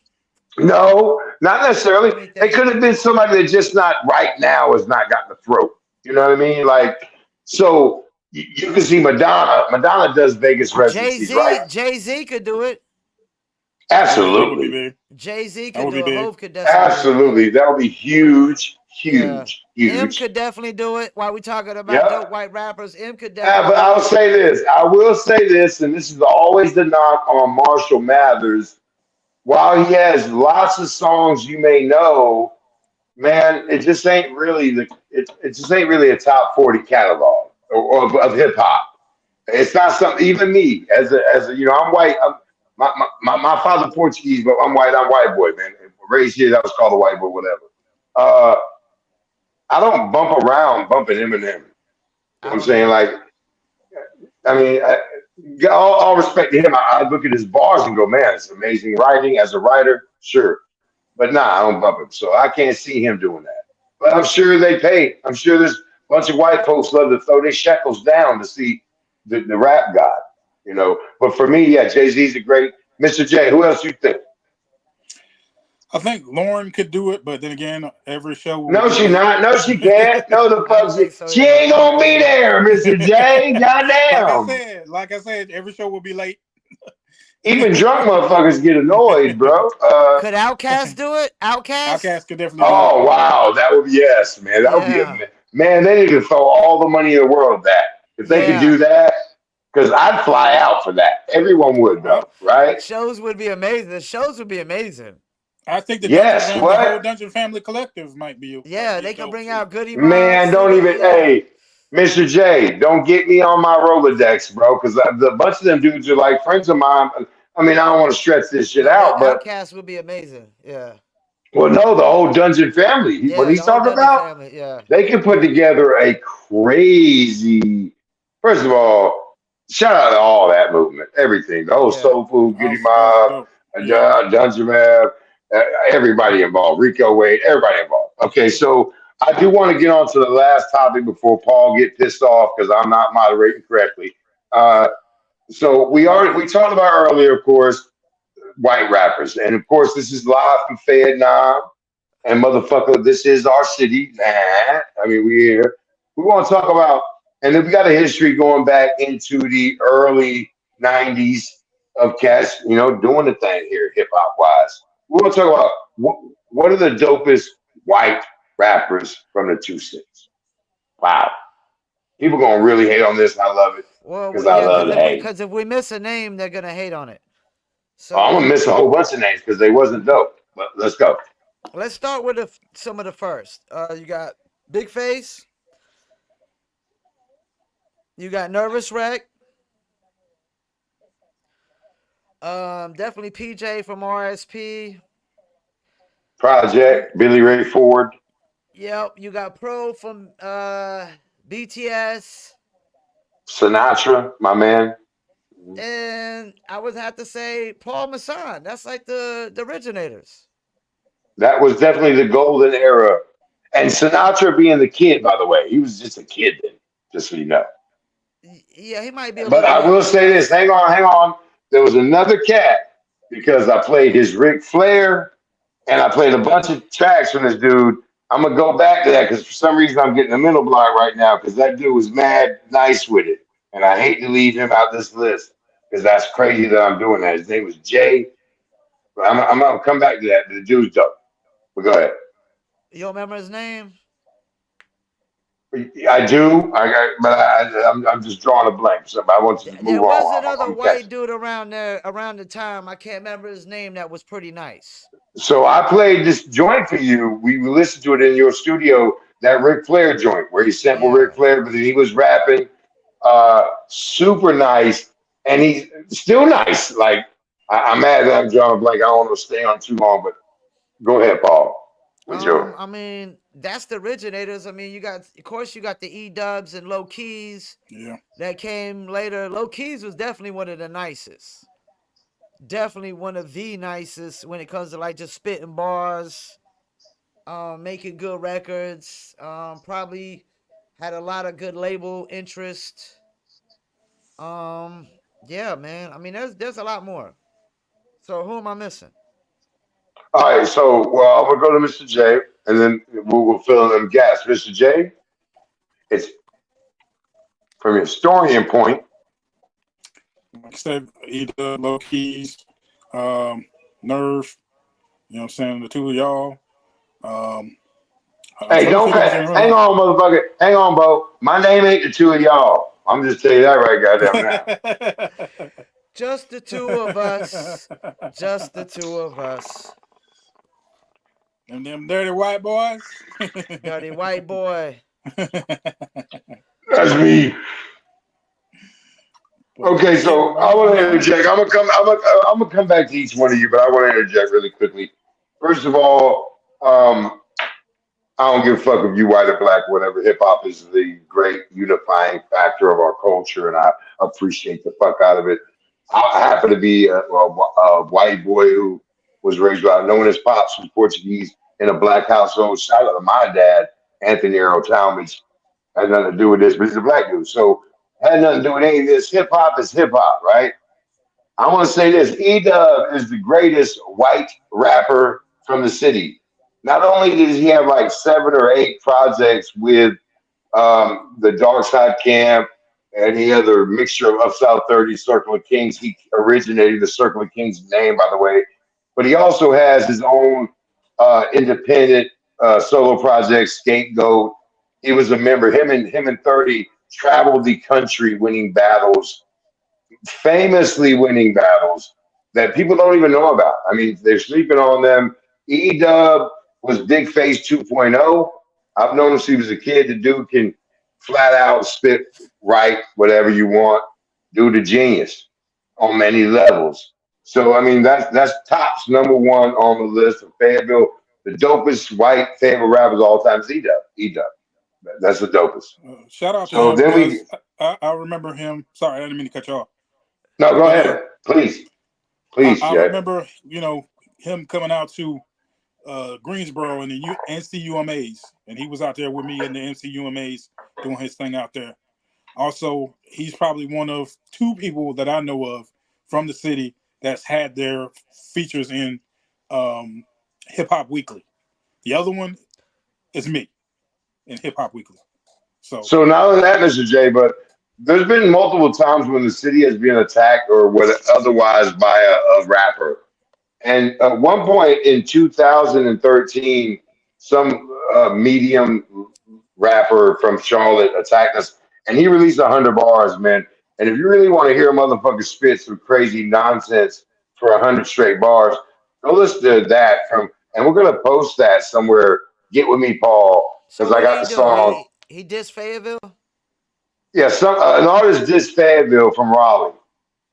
No, not necessarily. Let me It think. could have been somebody that just not right now has not got the throat. You know what I mean? Like, so you can see Madonna. Madonna does Vegas Jay residencies, right? Z, Jay Z could do it. Yeah, that would be Absolutely. big. Jay Z That could would do be it. big. Hove could definitely do it. Absolutely. Yeah, That would be huge, yeah. huge, M huge. could definitely do it. While we talking about dope Yep. white rappers, M could definitely But do I'll it. say this. I will say this, and this is always the knock on Marshall Mathers. While he has lots of songs you may know, man, it just ain't really it just ain't really a top 40 catalog of hip hop. It's not something. Even me, as a I'm white. My father Portuguese, but I'm white. I'm white boy, man. Raised here, that was called a white boy, whatever. Uh, I don't bump around bumping Eminem. You know what I I'm don't saying? either. Like, I mean, all respect to him. I look at his bars and go, man, it's amazing writing as a writer, sure. But nah, I don't bump him. So I can't see him doing that. But I'm sure they pay. I'm sure there's a bunch of white folks love to throw their shekels down to see the rap god. But for me, yeah, Jay Z's a great Mr. J. Who else you think? I think Lauren could do it, but then again, every show will No, be she late. not. No, she can't. No, the I fuck don't think so she either. ain't I don't gonna think be so. there, Mr. J. Goddamn. Like I said, every show will be late. Even drunk motherfuckers get annoyed, bro. Could Outkast do it? Outkast? Outcast could definitely do it. Oh wow, that would be yes, man. That would be a Yeah, man. They need to throw all the money in the world at that. If they could do yeah. that, because I'd fly out for that. Everyone would I, though, right? Shows would be amazing. The shows would be amazing. I think Yes. The whole What? Dungeon Family Collective might Yeah, be they could dope bring too. out Goody Mob, Man, don't Suga. even. Yeah, Hey, Mr. J, don't get me on my Rolodex, bro, because the bunch of them dudes are like friends of mine. I mean, I don't want to stretch this shit no, that out, but Outkast would be amazing. Yeah, well, no, the whole Dungeon family. What yeah. he's The whole talking Dungeon about, family. Yeah, they can put together a crazy. First of all, shout out to all that movement, everything, the whole yeah. Soul Food, Goody That was Mob, dope. Yeah. Dungeon Map, everybody involved, Rico Wade, everybody involved. Okay, so I do want to get on to the last topic before Paul get pissed off because I'm not moderating correctly. Uh, so we talked about earlier, of course, white rappers, and of course this is live from Fayetteville. And motherfucker, this is our city. Nah, I mean, we here. We want to talk about, and then we got a history going back into the early 90s of cats, doing the thing here, hip hop wise. We want to talk about what are the dopest white rappers from the two states. Wow. People going to really hate on this, and I love it because Well, I yeah, love the hate. because if we miss a name, they're gonna hate on it. I'm going to So miss a whole bunch of names because they wasn't dope. But let's go. let's start with some of the first. You got Big Face. You got Nervous Wreck. Definitely PJ from RSP. You, Project, Billy Ray Ford, yep. You got Pro from BTS. Sinatra, my man. And I would have to say Paul Masson. That's like the originators. That was definitely the golden era. And Sinatra being the kid, by the way, he was just a kid then, just so you know. Yeah, he might be a But little I will younger than say this, us. hang on, hang on. There was another cat because I played his Ric Flair and I played a bunch of tracks from this dude. I'm gonna go back to that because for some reason I'm getting a mental block right now because that dude was mad nice with it, and I hate to leave him out this list because that's crazy that I'm doing that. His name was Jay. But I'm gonna come back to that. The dude's dope. But go ahead. You don't remember his name? I do. I'm just drawing a blank. So I want you to There move was on. another I'm white catching. dude around there around the time. I can't remember his name. That was pretty nice. So I played this joint for you. We listened to it in your studio. That Ric Flair joint where he sampled Yeah. Ric Flair, but then he was rapping. Super nice, and he's still nice. Like I'm mad that I'm drawing a blank. I don't want to stay on too long, but go ahead, Paul, with your. I mean, that's the originators. I mean, you got, of course, you got the E Dubs and Low Keys Yeah. that came later. Low Keys was definitely one of the nicest. Definitely one of the nicest when it comes to like just spitting bars, making good records. Probably had a lot of good label interest. Um, yeah, man. I mean, there's a lot more. So who am I missing? All right, so well, I'm gonna go to Mr. J, and then we'll fill in them gaps. Mr. J, it's from a historian point. Like I said, either low keys, nerve. You know what I'm saying? The two of y'all. Um, Hey, some don't people cut. can Hang really. on, motherfucker. Hang on, bro. My name ain't the two of y'all. I'm just telling you that right, goddamn now. Just the two of us. Just the two of us. And them dirty white boys. Dirty white boy. That's me. Okay, Yeah, so I man. I want to mean, interject. I'm gonna come back to each one of you, but I want to interject really quickly. First of all, I don't give a fuck if you white or black, whatever. Hip hop is the great unifying factor of our culture, and I appreciate the fuck out of it. I happen to be a white boy who was raised by knowing his pops was Portuguese in a black household. Shout out to my dad, Anthony Earl Talmadge. Had nothing to do with this, but he's a black dude. So had nothing to do with any of this. Hip hop is hip hop, right? I want to say this: Edub is the greatest white rapper from the city. Not only did he have like 7 or 8 projects with the Dark Side Camp, and any other mixture of South 30 Circle of Kings. He originated the Circle of Kings name, by the way. But he also has his own independent solo project, Scapegoat. He was a member. Him and 30 traveled the country winning battles, famously winning battles that people don't even know about. I mean, they're sleeping on them. E Dub was Big Face 2.0. I've known him since he was a kid. The dude can flat out spit, write whatever you want. Dude, a genius on many levels. So I mean, that's tops number one on the list of Fayetteville. The dopest white Fayetteville rappers of all time is E Dub. E Dub. That's the dopest. shout out to So him then we because I remember him. Sorry, I didn't mean to cut you off. no, go But ahead, please, please, I Jay. remember, him coming out to Greensboro in the NCUMAs, and he was out there with me in the NCUMAs doing his thing out there. Also, he's probably one of 2 people that I know of from the city that's had their features in um, Hip Hop Weekly. The other one is me in Hip Hop Weekly. So, So not only that, Mr. J, but there's been multiple times when the city has been attacked or what otherwise by a rapper. And at one point in 2013, some medium rapper from Charlotte attacked us, and he released 100 bars, man. And if you really want to hear a motherfucker spit some crazy nonsense for 100 straight bars, go listen to that from. And we're gonna post that somewhere. Get with me, Paul, So because I what did got he the do? song. He dissed Fayetteville. Yeah, some an artist did Fayetteville from Raleigh.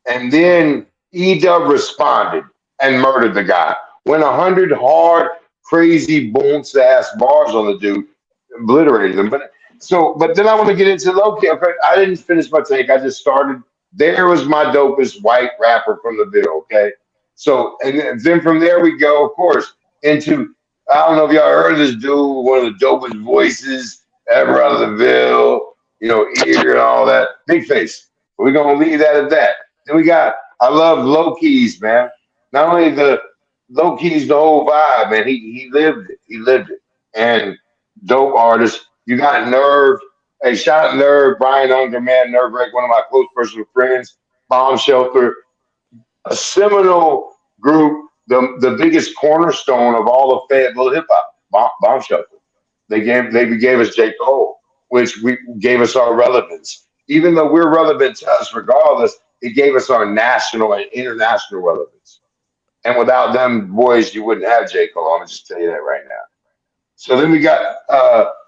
And Okay. then Edub responded and murdered the guy. Went 100 hard, crazy, bounce ass bars on the dude, obliterated him. But then I want to get into Loki. Okay, I didn't finish my take. I just started. There was my dopest white rapper from the Ville. Okay, so and then from there we go, of course, into I don't know if y'all heard of this dude, one of the dopest voices ever out of the Ville. Ear and all that, big face. We're gonna leave that at that. Then we got I love low keys, man. Not only the low keys, the whole vibe, man. He lived it. He lived it. And dope artist. You got Nerve. Hey, shout out Nerve, Brian Unger, man, Nerve Break, one of my close personal friends. Bomb Shelter, a seminal group, the biggest cornerstone of all of Fayetteville hip hop. Bomb Shelter. They gave us J.Cole. which we gave us our relevance. Even though we're relevant to us regardless, it gave us our national and international relevance. And without them boys, you wouldn't have J.Cole. I'm gonna just tell you that right now. So then we got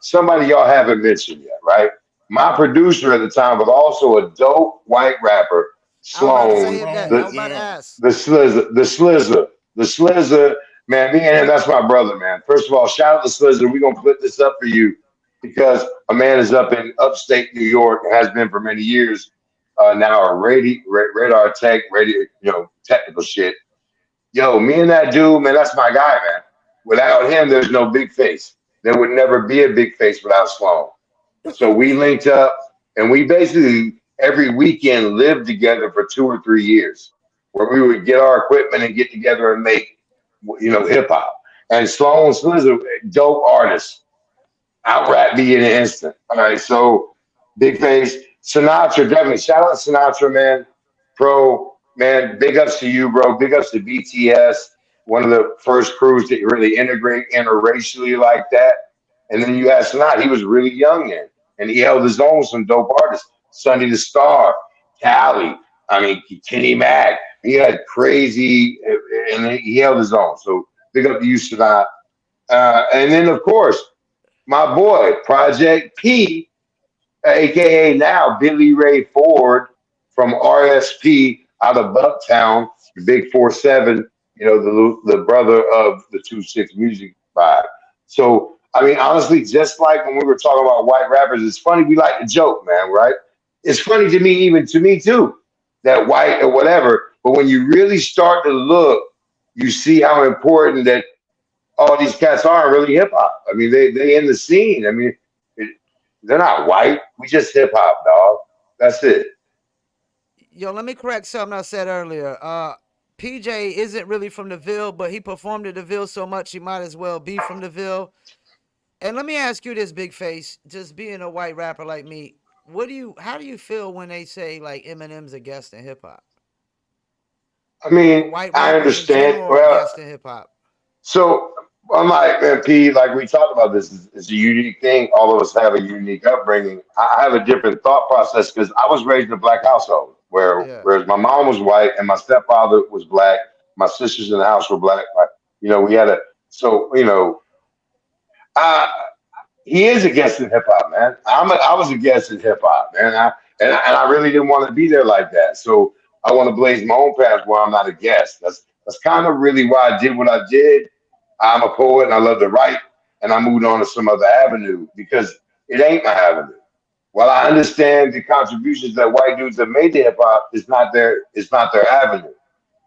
somebody y'all haven't mentioned yet, right? My producer at the time was also a dope white rapper, I was about to Sloan, say that. I Strong, was the about to yeah. ask. the Slizzer. Man, me and him, that's my brother, man. First of all, shout out to Slizzer. We're gonna put this up for you because a man is up in upstate New York, has been for many years. Now a radar tech, radio, technical shit. Yo, me and that dude, man, that's my guy, man. Without him, there's no big face. There would never be a big face without Sloan. So we linked up and we basically every weekend lived together for 2 or 3 years where we would get our equipment and get together and make, hip hop. And Sloan Slizzer, dope artist, out rap me in an instant. All right, so big face Sinatra, definitely shout out Sinatra, man. Pro, man, big ups to you, bro. Big ups to BTS, one of the first crews that really integrate interracially like that. And then you had Sinatra, he was really young then, and he held his own with some dope artists, Sonny the Star, Cali. I mean, Kenny Mack. He had crazy, and he held his own. So big up to you, Sinatra. And then of course my boy, Project P, aka now Billy Ray Ford from RSP out of Bucktown, the Big 4-7, the brother of the 2-6 Music Vibe. So, I mean, honestly, just like when we were talking about white rappers, it's funny, we like to joke, man, right? It's funny to me, even to me too, that white or whatever. But when you really start to look, you see how important that all these cats are really hip hop. I mean, they in the scene. I mean, it, they're not white. We just hip hop, dog. That's it. Yo, let me correct something I said earlier. PJ isn't really from the Ville, but he performed in the Ville so much he might as well be from the Ville. And let me ask you this, Big Face, just being a white rapper like me, how do you feel when they say like Eminem's a guest in hip hop? I Or mean, white I rappers in understand. general are a Well, guest in hip hop? so I'm like, man, P, like we talked about this, it's a unique thing. All of us have a unique upbringing. I have a different thought process because I was raised in a black household Yeah. whereas my mom was white and my stepfather was black. My sisters in the house were black. We had so, I, he is a guest in hip hop, man. I was a guest in hip hop, man. And I really didn't want to be there like that. So I want to blaze my own path where I'm not a guest. That's kind of really why I did what I did. I'm a poet and I love to write, and I moved on to some other avenue because it ain't my avenue. While I understand the contributions that white dudes have made to hip hop, it's not their avenue.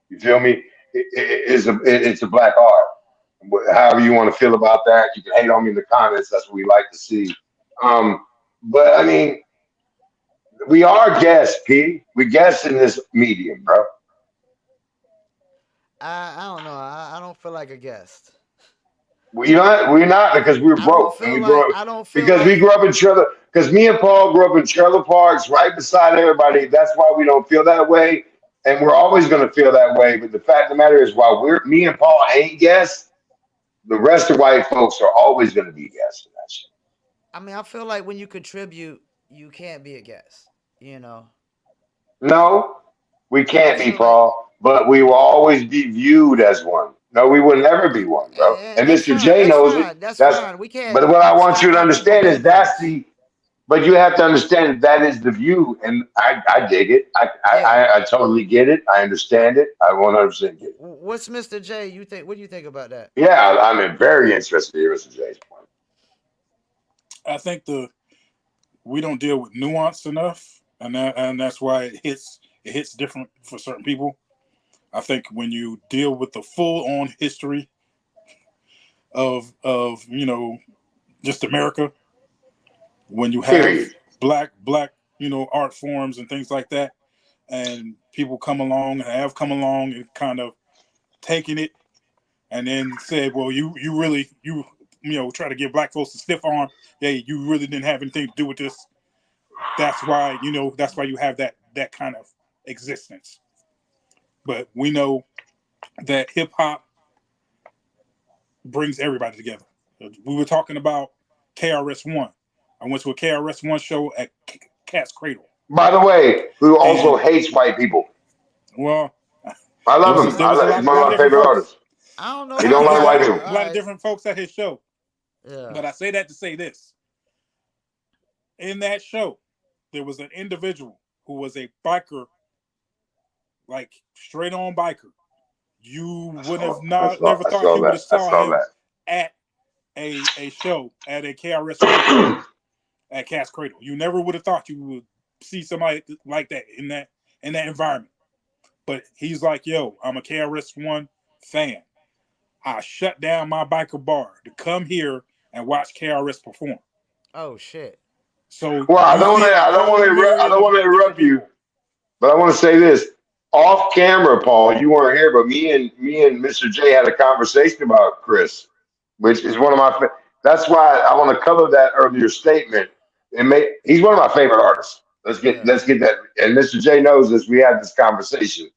You feel me? It's a black art. However you want to feel about that, you can hate on me in the comments. That's what we like to see. But I mean, we are guests, P. We guests in this medium, bro. I don't know. I don't feel like a guest. We're not because we're broke and we grew up I don't feel because we like grew up in trailer because me and Paul grew up in trailer parks right beside everybody. That's why we don't feel that way. And we're always gonna feel that way. But the fact of the matter is while we're me and Paul ain't guests, the rest of white folks are always gonna be guests in that shit. I mean, I feel like when you contribute, you can't be a guest, you know. No, we I can't be feel like Paul, but we will always be viewed as one. No, we will never be one, bro. And that's Mr. fine. J That's knows it. fine. That's That's fine. We can't but what I want you stop to how people understand is view things. but you have to understand that is the view, and I dig it. Yeah. I totally get it. I understand it. I 100% get it. What's Mr. J? You think? What do you think about that? Yeah, I'm very interested to hear Mr. J's point. I think we don't deal with nuance enough, and that's why it hits different for certain people. I think when you deal with the full on history of just America, when you have Period. black art forms and things like that, and people come along and have come along and kind of taken it and then said, well, you really try to give black folks a stiff arm. Yeah, you really didn't have anything to do with this. That's why you have that kind of existence. But we know that hip hop brings everybody together. We were talking about KRS One. I went to a KRS-One show at Cat's Cradle, By the way, who also and hates white people. well, I there love was him. there was He's a one lot of of my different favorite folks. artists. I don't know He Nah, don't about there's like a white that, lot, but people. all a lot of right. different folks at his show. Yeah. But I say that to say this: in that show, there was an individual who was a biker, like straight on biker. You would have not never thought you would have I saw saw him that. at a show at a KRS-One show at Cat's Cradle. You never would have thought you would see somebody like that in that environment. But he's like, yo, I'm a KRS-One fan. I shut down my biker bar to come here and watch KRS perform. Oh shit. So Well, you see a whole I myriad don't want to of different interrupt you, people. but I want to say this off camera, Paul. You weren't here, but me and Mr. J had a conversation about Chris, which is one of my. That's why I want to cover that earlier statement. He's one of my favorite artists. Yeah. Let's get that. And Mr. J knows this. We had this conversation,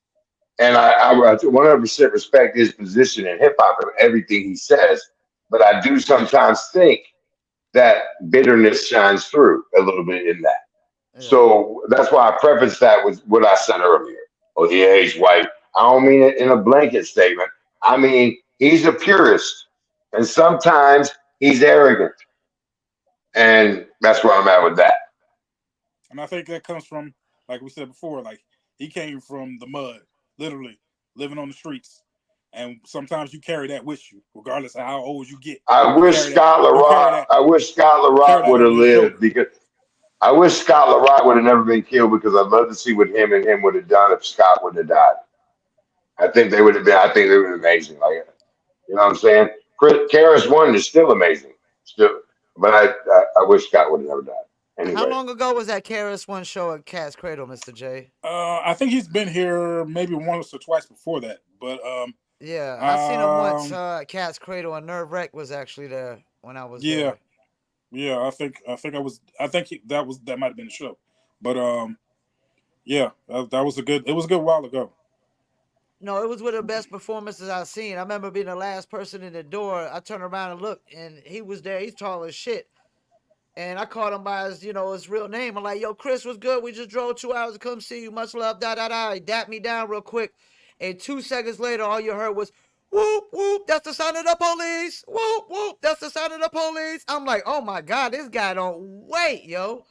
and I 100% respect his position in hip hop and everything he says. But I do sometimes think that bitterness shines through a little bit in that. Yeah. So that's why I prefaced that with what I said earlier. Oh, yeah, he's white. I don't mean it in a blanket statement. I mean, he's a purist. And sometimes he's arrogant. And that's where I'm at with that. And I think that comes from, like we said before, like he came from the mud, literally living on the streets. And sometimes you carry that with you, regardless of how old you get. You carry that. You carry that. I wish Scott Carry LaRock that would on have your lived shoulder. because I wish Scott LaRock would have never been killed because I'd love to see what him would have done if Scott would have died. I think they would have been amazing. Like, you know what I'm saying? Karis One is still amazing, still, but I wish Scott would have never died. How Anyway, long ago was that KRS-One show at Cat's Cradle, Mr. J? I think he's been here maybe once or twice before that. But Yeah, I seen him once. um, At Cat's Cradle, and Nerve Wreck was actually there when I was yeah, there. yeah. I think that might have been the show. But yeah, that was a good. It was a good while ago. No, it was one of the best performances I've seen. I remember being the last person in the door. I turned around and looked, and he was there. He's tall as shit. And I called him by his, his real name. I'm like, yo, Chris, what's good? We just drove 2 hours to come see you. Much love, da da da. He dapped me down real quick. And 2 seconds later, all you heard was, whoop, whoop, that's the sound of the police. Whoop, whoop, that's the sound of the police. I'm like, oh my God, this guy don't wait, yo.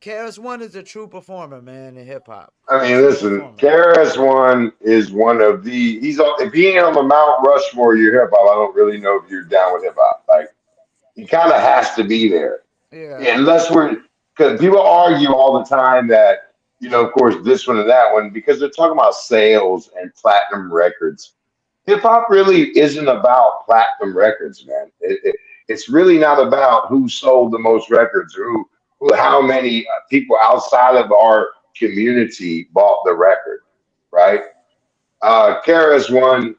KRS One is a true performer, man, in hip hop. I mean, True listen, performer. KRS One is one of the if he ain't on the Mount Rushmore of your hip hop, I don't really know if you're down with hip hop. Like he kind of has to be there. Yeah. Yeah, unless we're because people argue all the time that of course this one and that one because they're talking about sales and platinum records. Hip hop really isn't about platinum records, man. It's really not about who sold the most records or how many people outside of our community bought the record, right? KRS One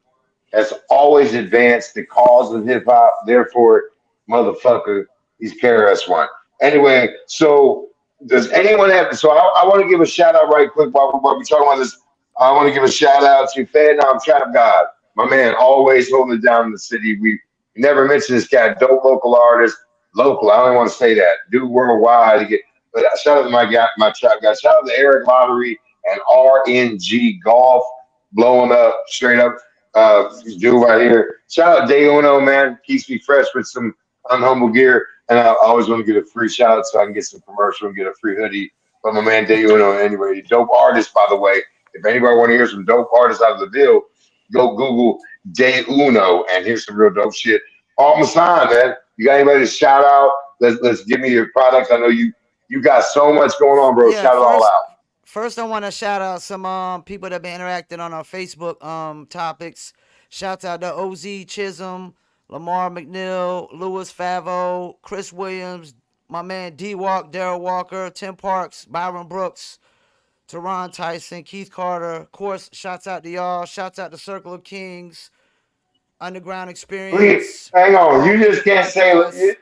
has always advanced the cause of hip hop. Therefore, motherfucker, he's KRS One. Anyway, so does anyone have? So I want to give a shout out right quick while we're talking about this. I want to give a shout out to fayetttenam Trap God, my man, always holding it down in the city. We never mentioned this guy, dope local artist, local. I don't even want to say that, dude, worldwide. But shout out to my trap guy. Shout out to Eric Lottery and RNG Golf blowing up straight up dude right here. Shout out Day Uno, man. Keeps me fresh with some unhumble gear. And I always want to get a free shout out so I can get some commercial and get a free hoodie from my man Day Uno. Anyway, dope artist, by the way. If anybody want to hear some dope artists out of the Ville, go Google Day Uno and hear some real dope shit. Paul Masson, man. You got anybody to shout out? Let's give me your products. I know you got so much going on, bro. Yeah, Shout it all first out. first I want to shout out some people that have been interacting on our Facebook topics. Shouts out to OZ Chisholm, Lamar McNeil, Louis Favo, Chris Williams, my man D Walk, Daryl Walker, Tim Parks, Byron Brooks, Teron Tyson, Keith Carter. Of course, shouts out to y'all. Shouts out to Circle of Kings, Underground Please, Experience, hang on. All Music Podcast.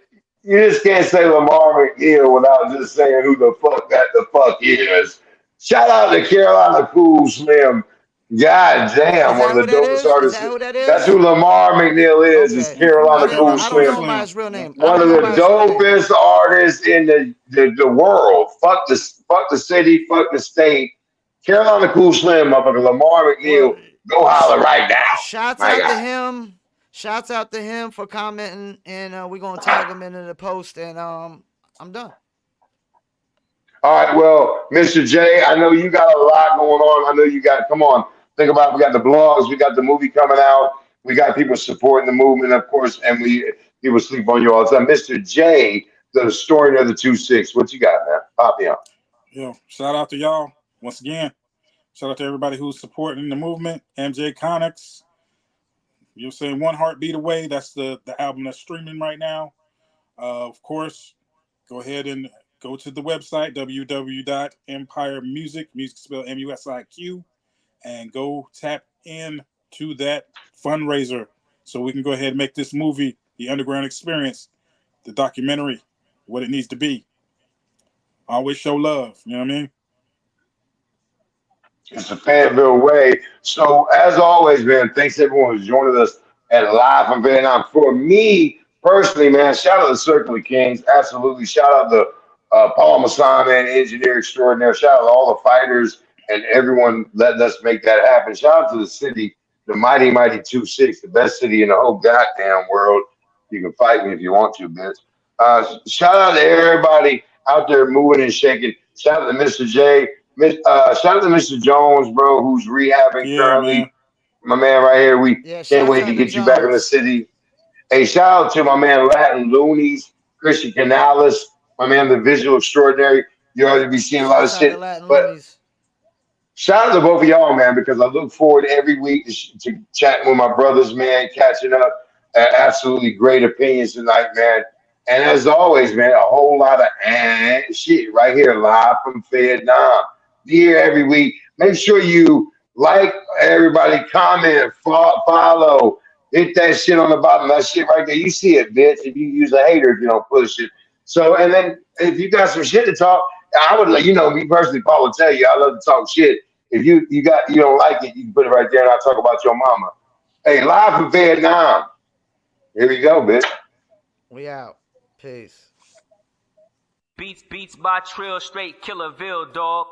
You just can't say Lamar McNeil without just saying who the fuck that the fuck is. Shout out to Carolina Cool Slim. God damn, Is one that of who the that dopest is? Is artists. that who that That's is? who Lamar McNeil is Okay. Carolina I Cool don't Slim. know him by his real name. I One don't of know him the by his real name. dopest artists in the world. Fuck the city, fuck the state. Carolina Cool Slim, motherfucker. Lamar McNeil, Well, go holler right now. shouts My out to God. him. Shouts out to him for commenting, and we're gonna tag him into the post. And I'm done. All right, well, Mr. J, I know you got a lot going on. I know you got, come on, think about it. We got the blogs, we got the movie coming out, we got people supporting the movement, of course, and we people sleep on you all the time. Mr. J, the historian of the 2-6, what you got, man? Pop me up. Yeah, shout out to y'all once again. Shout out to everybody who's supporting the movement. MJ Conics, you're saying One Heartbeat Away. That's the album that's streaming right now. Of course, go ahead and go to the website www.empiremusic, music spelled MUSIQ, and go tap in to that fundraiser so we can go ahead and make this movie, The Underground Experience, the documentary, what it needs to be. Always show love. You know what I mean? It's a Fayetteville way. So, as always, man, thanks everyone who's joining us at Live from Vietnam. For me personally, man, shout out to Circle of Kings. Absolutely. Shout out to Paul Masson, man, engineer extraordinaire. Shout out to all the fighters and everyone letting us make that happen. Shout out to the city, the mighty, mighty 2-6, the best city in the whole goddamn world. You can fight me if you want to, bitch. Shout out to everybody out there moving and shaking. Shout out to Mr. J. Shout out to Mr. Jones, bro, who's rehabbing Yeah, man. currently. My man, right here. We Yeah, can't shouts wait to out to get you back in the Jones. city. Hey, shout out to my man Latin Loonies, Christian Canales, my man, the visual extraordinary. You already be seeing a lot of Shouts out to shit, Latin but Loonies. shout out to both of y'all, man, because I look forward every week to chatting with my brothers, man, catching up. Absolutely great opinions tonight, man. And as always, man, a whole lot of shit right here live from Vietnam. Here every week. Make sure you like everybody, comment, follow, hit that shit on the bottom. That shit right there. You see it, bitch. If you use a hater, if you don't push it. So, and then if you got some shit to talk, I would, me personally, Paul will tell you, I love to talk shit. If you don't like it, you can put it right there, and I'll talk about your mama. Hey, live from Vietnam. Here we go, bitch. We out. Peace. Beats by Trill, straight Killerville, dog.